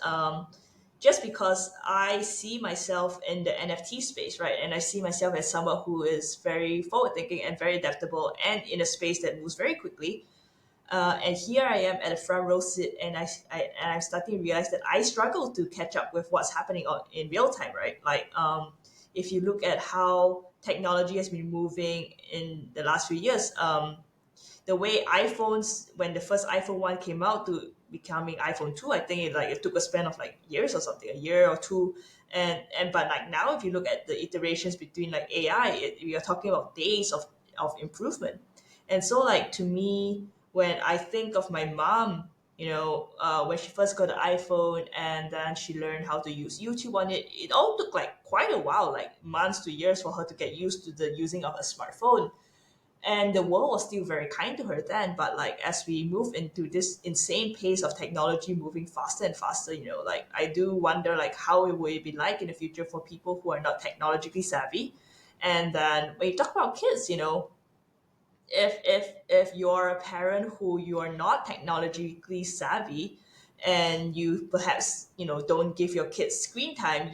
Just because I see myself in the NFT space, right? And I see myself as someone who is very forward thinking and very adaptable and in a space that moves very quickly. And here I am at a front row seat, and I'm starting to realize that I struggle to catch up with what's happening in real time, right? Like, if you look at how technology has been moving in the last few years, the way iPhones, when the first iPhone 1 came out to becoming iPhone 2, I think it took a span of like years or something, a year or two. And but like now, if you look at the iterations between like AI, we are talking about days of improvement. And so, like, to me, when I think of my mom, when she first got the iPhone and then she learned how to use YouTube on it, it all took like quite a while, like months to years, for her to get used to the using of a smartphone. And the world was still very kind to her then, but like as we move into this insane pace of technology moving faster and faster, like I do wonder like how it will be like in the future for people who are not technologically savvy. And then when you talk about kids, if you're a parent who you are not technologically savvy, and you perhaps don't give your kids screen time,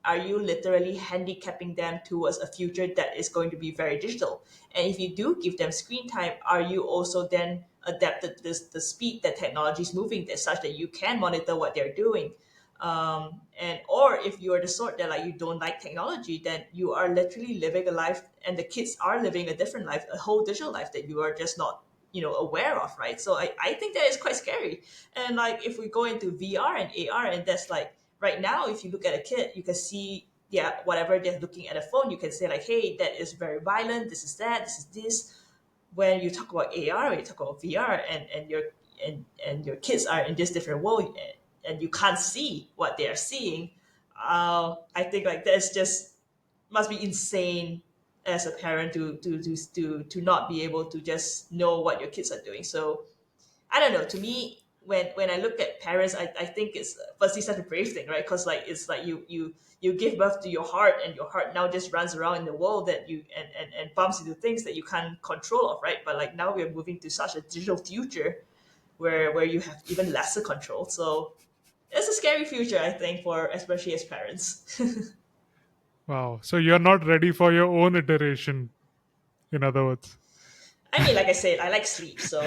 are you literally handicapping them towards a future that is going to be very digital? And if you do give them screen time, are you also then adapted to the speed that technology is moving there, such that you can monitor what they're doing? And or if you're the sort that like you don't like technology, then you are literally living a life, and the kids are living a different life, a whole digital life that you are just not aware of, right? So I think that is quite scary. And like if we go into VR and AR, and that's like right now, if you look at a kid, you can see, yeah, whatever they're looking at a phone, you can say like, hey, that is very violent, this is that, this is this. When you talk about AR, when you talk about VR, and your kids are in this different world, and you can't see what they are seeing, I think like that's just must be insane as a parent to not be able to just know what your kids are doing. So I don't know. To me, when I look at parents, I think it's firstly such a brave thing, right? Because like it's like you give birth to your heart, and your heart now just runs around in the world that you and bumps into things that you can't control of, right? But like now we're moving to such a digital future where you have even lesser control. So it's a scary future, I think, for especially as parents. Wow. So you're not ready for your own iteration, in other words. I mean, like I said, I like sleep, so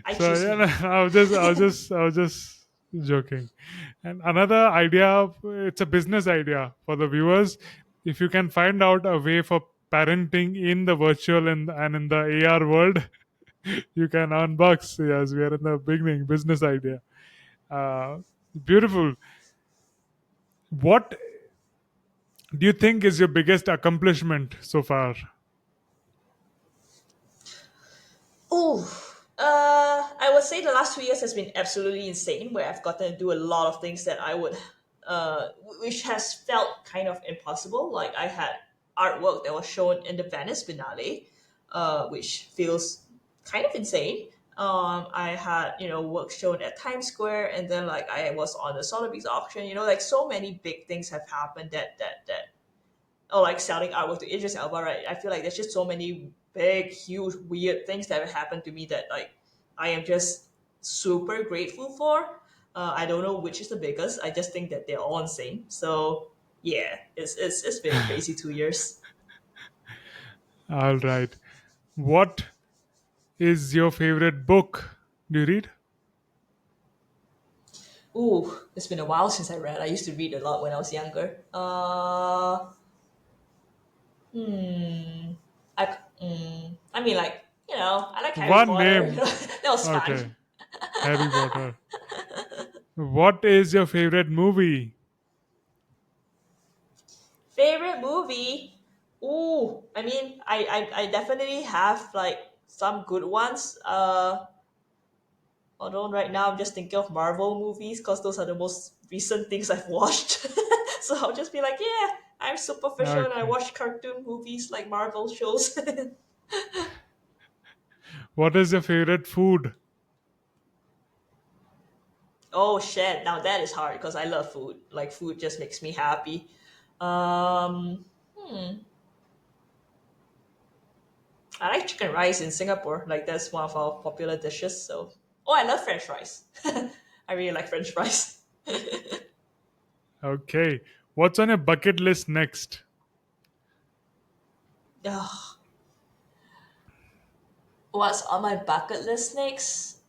I So choose yeah, sleep. no, I was just joking. And another idea, it's a business idea for the viewers. If you can find out a way for parenting in the virtual and in the AR world, you can earn bucks. Yes, we are in the beginning. Business idea. Uh, Beautiful. What do you think is your biggest accomplishment so far? Oh, I would say the last 2 years has been absolutely insane, where I've gotten to do a lot of things that I would, which has felt kind of impossible. Like I had artwork that was shown in the Venice Biennale, which feels kind of insane. I had work shown at Times Square, and then like I was on the Sotheby's auction. Like so many big things have happened that or like selling artwork to Idris Elba, right? I feel like there's just so many big, huge, weird things that have happened to me that like I am just super grateful for. I don't know which is the biggest. I just think that they're all insane. So yeah, it's been a crazy 2 years. All right. What is your favorite book? Do you read? Ooh, it's been a while since I read. I used to read a lot when I was younger. I mean, like I like Harry One Potter. name. That was fun. Okay. Harry Potter. What is your favorite movie? Favorite movie? Ooh, I mean, I definitely have like some good ones. Although right now I'm just thinking of Marvel movies because those are the most recent things I've watched. So I'll just be like, yeah, I'm superficial and I Okay. watch cartoon movies like Marvel shows. What is your favorite food? Oh shit! Now that is hard because I love food. Like food just makes me happy. Um, I like chicken rice in Singapore. Like that's one of our popular dishes. So, oh, I love French fries. I really like French fries. Okay. What's on your bucket list next? Ugh. What's on my bucket list next?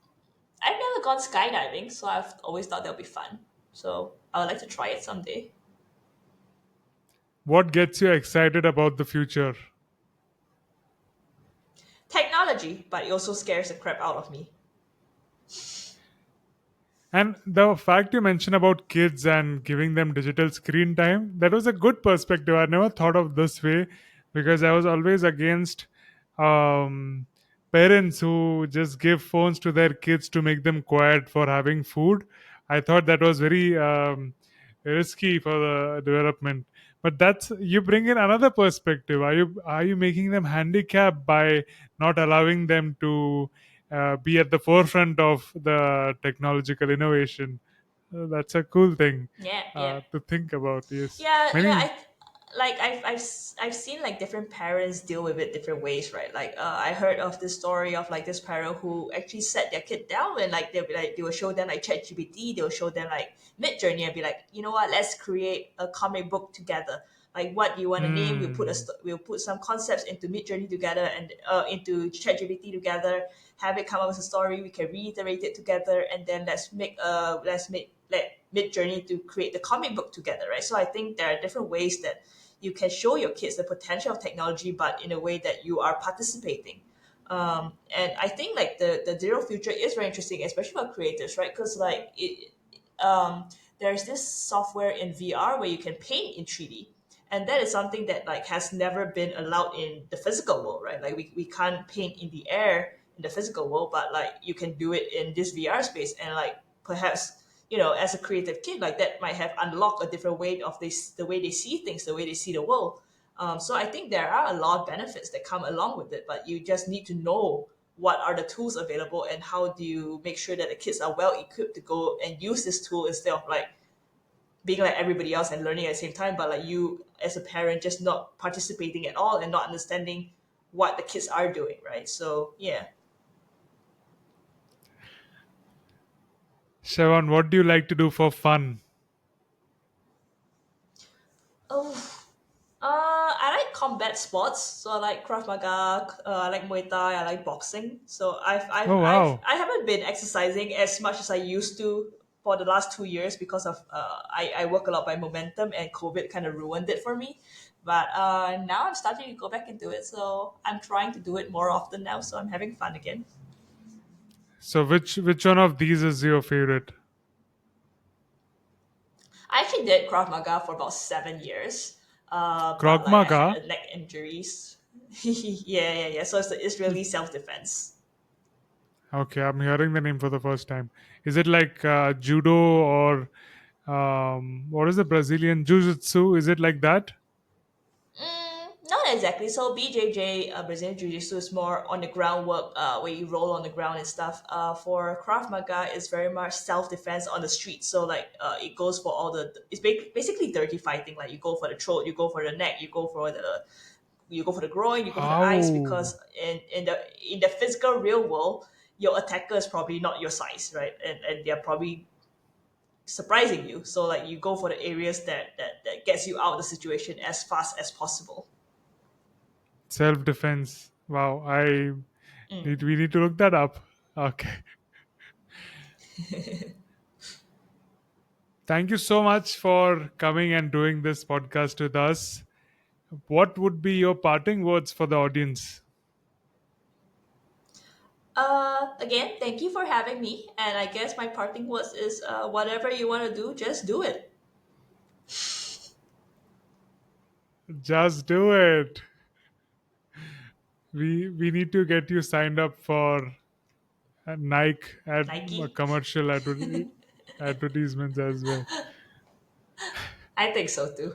I've never gone skydiving, so I've always thought that would be fun. So I would like to try it someday. What gets you excited about the future? Technology, but it also scares the crap out of me. And the fact you mentioned about kids and giving them digital screen time, that was a good perspective. I never thought of this way because I was always against um, parents who just give phones to their kids to make them quiet for having food. I thought that was very risky for the development. But that's you bring in another perspective. Are you making them handicapped by not allowing them to be at the forefront of the technological innovation? That's a cool thing Yeah, yeah. to think about. Yes, Yeah, yeah. many. I've seen like different parents deal with it different ways, right? Like I heard of this story of like this parent who actually sat their kid down and like they'll be like they will show them like ChatGPT, they'll show them like Mid Journey and be like, you know what, let's create a comic book together. Like what do you want to name? Hmm. We'll put some concepts into Mid Journey together and into ChatGPT together. Have it come up with a story. We can reiterate it together, and then let's make let Mid Journey to create the comic book together, right? So I think there are different ways that you can show your kids the potential of technology, but in a way that you are participating. And I think like the digital future is very interesting, especially for creators, right? Because like there's this software in VR where you can paint in 3D. And that is something that like has never been allowed in the physical world, right? Like we can't paint in the air in the physical world, but like you can do it in this VR space. And like perhaps, as a creative kid, like that might have unlocked a different way of this, the way they see things, the way they see the world. So I think there are a lot of benefits that come along with it, but you just need to know what are the tools available and how do you make sure that the kids are well equipped to go and use this tool instead of like being like everybody else and learning at the same time, but like you as a parent just not participating at all and not understanding what the kids are doing, right? So yeah. Shavonne, what do you like to do for fun? Oh, I like combat sports, so I like Krav Maga, I like Muay Thai, I like boxing. So Oh wow. I haven't been exercising as much as I used to for the last 2 years because of I work a lot by momentum and COVID kind of ruined it for me. But now I'm starting to go back into it, so I'm trying to do it more often now. So I'm having fun again. So which one of these is your favorite? I actually did Krav Maga for about 7 years, but Krog like I Maga. had neck injuries. Yeah, yeah, yeah. So it's really self defense. Okay, I'm hearing the name for the first time. Is it like judo or what is the Brazilian jiu-jitsu? Is it like that? Not exactly. So BJJ, Brazilian Jiu Jitsu, is more on the groundwork, where you roll on the ground and stuff. For Krav Maga, it's very much self defense on the street. So like, it goes for all basically dirty fighting. Like you go for the throat, you go for the neck, you go for the groin, you go for the eyes. Oh, Because in the physical real world, your attacker is probably not your size, right? And they're probably surprising you. So like you go for the areas that gets you out of the situation as fast as possible. self-defense. Wow, we need to look that up. Okay. Thank you so much for coming and doing this podcast with us. What would be your parting words for the audience? Again, thank you for having me. And I guess my parting words is whatever you want to do, just do it. Just do it. We need to get you signed up for Nike Nike? commercial advertisements as well. I think so too.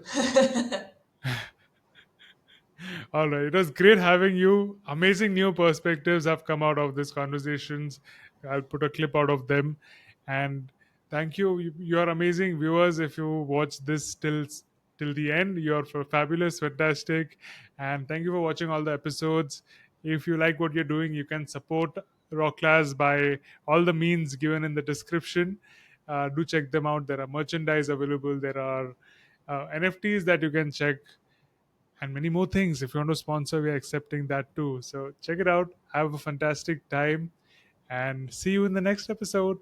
All right. It was great having you. Amazing new perspectives have come out of these conversations. I'll put a clip out of them. And thank you. You're amazing viewers. If you watch this till the end, you're fabulous, fantastic. And thank you for watching all the episodes. If you like what you're doing, you can support Rocklaz by all the means given in the description. Do check them out. There are merchandise available. There are NFTs that you can check and many more things. If you want to sponsor, we're accepting that too. So check it out. Have a fantastic time and see you in the next episode.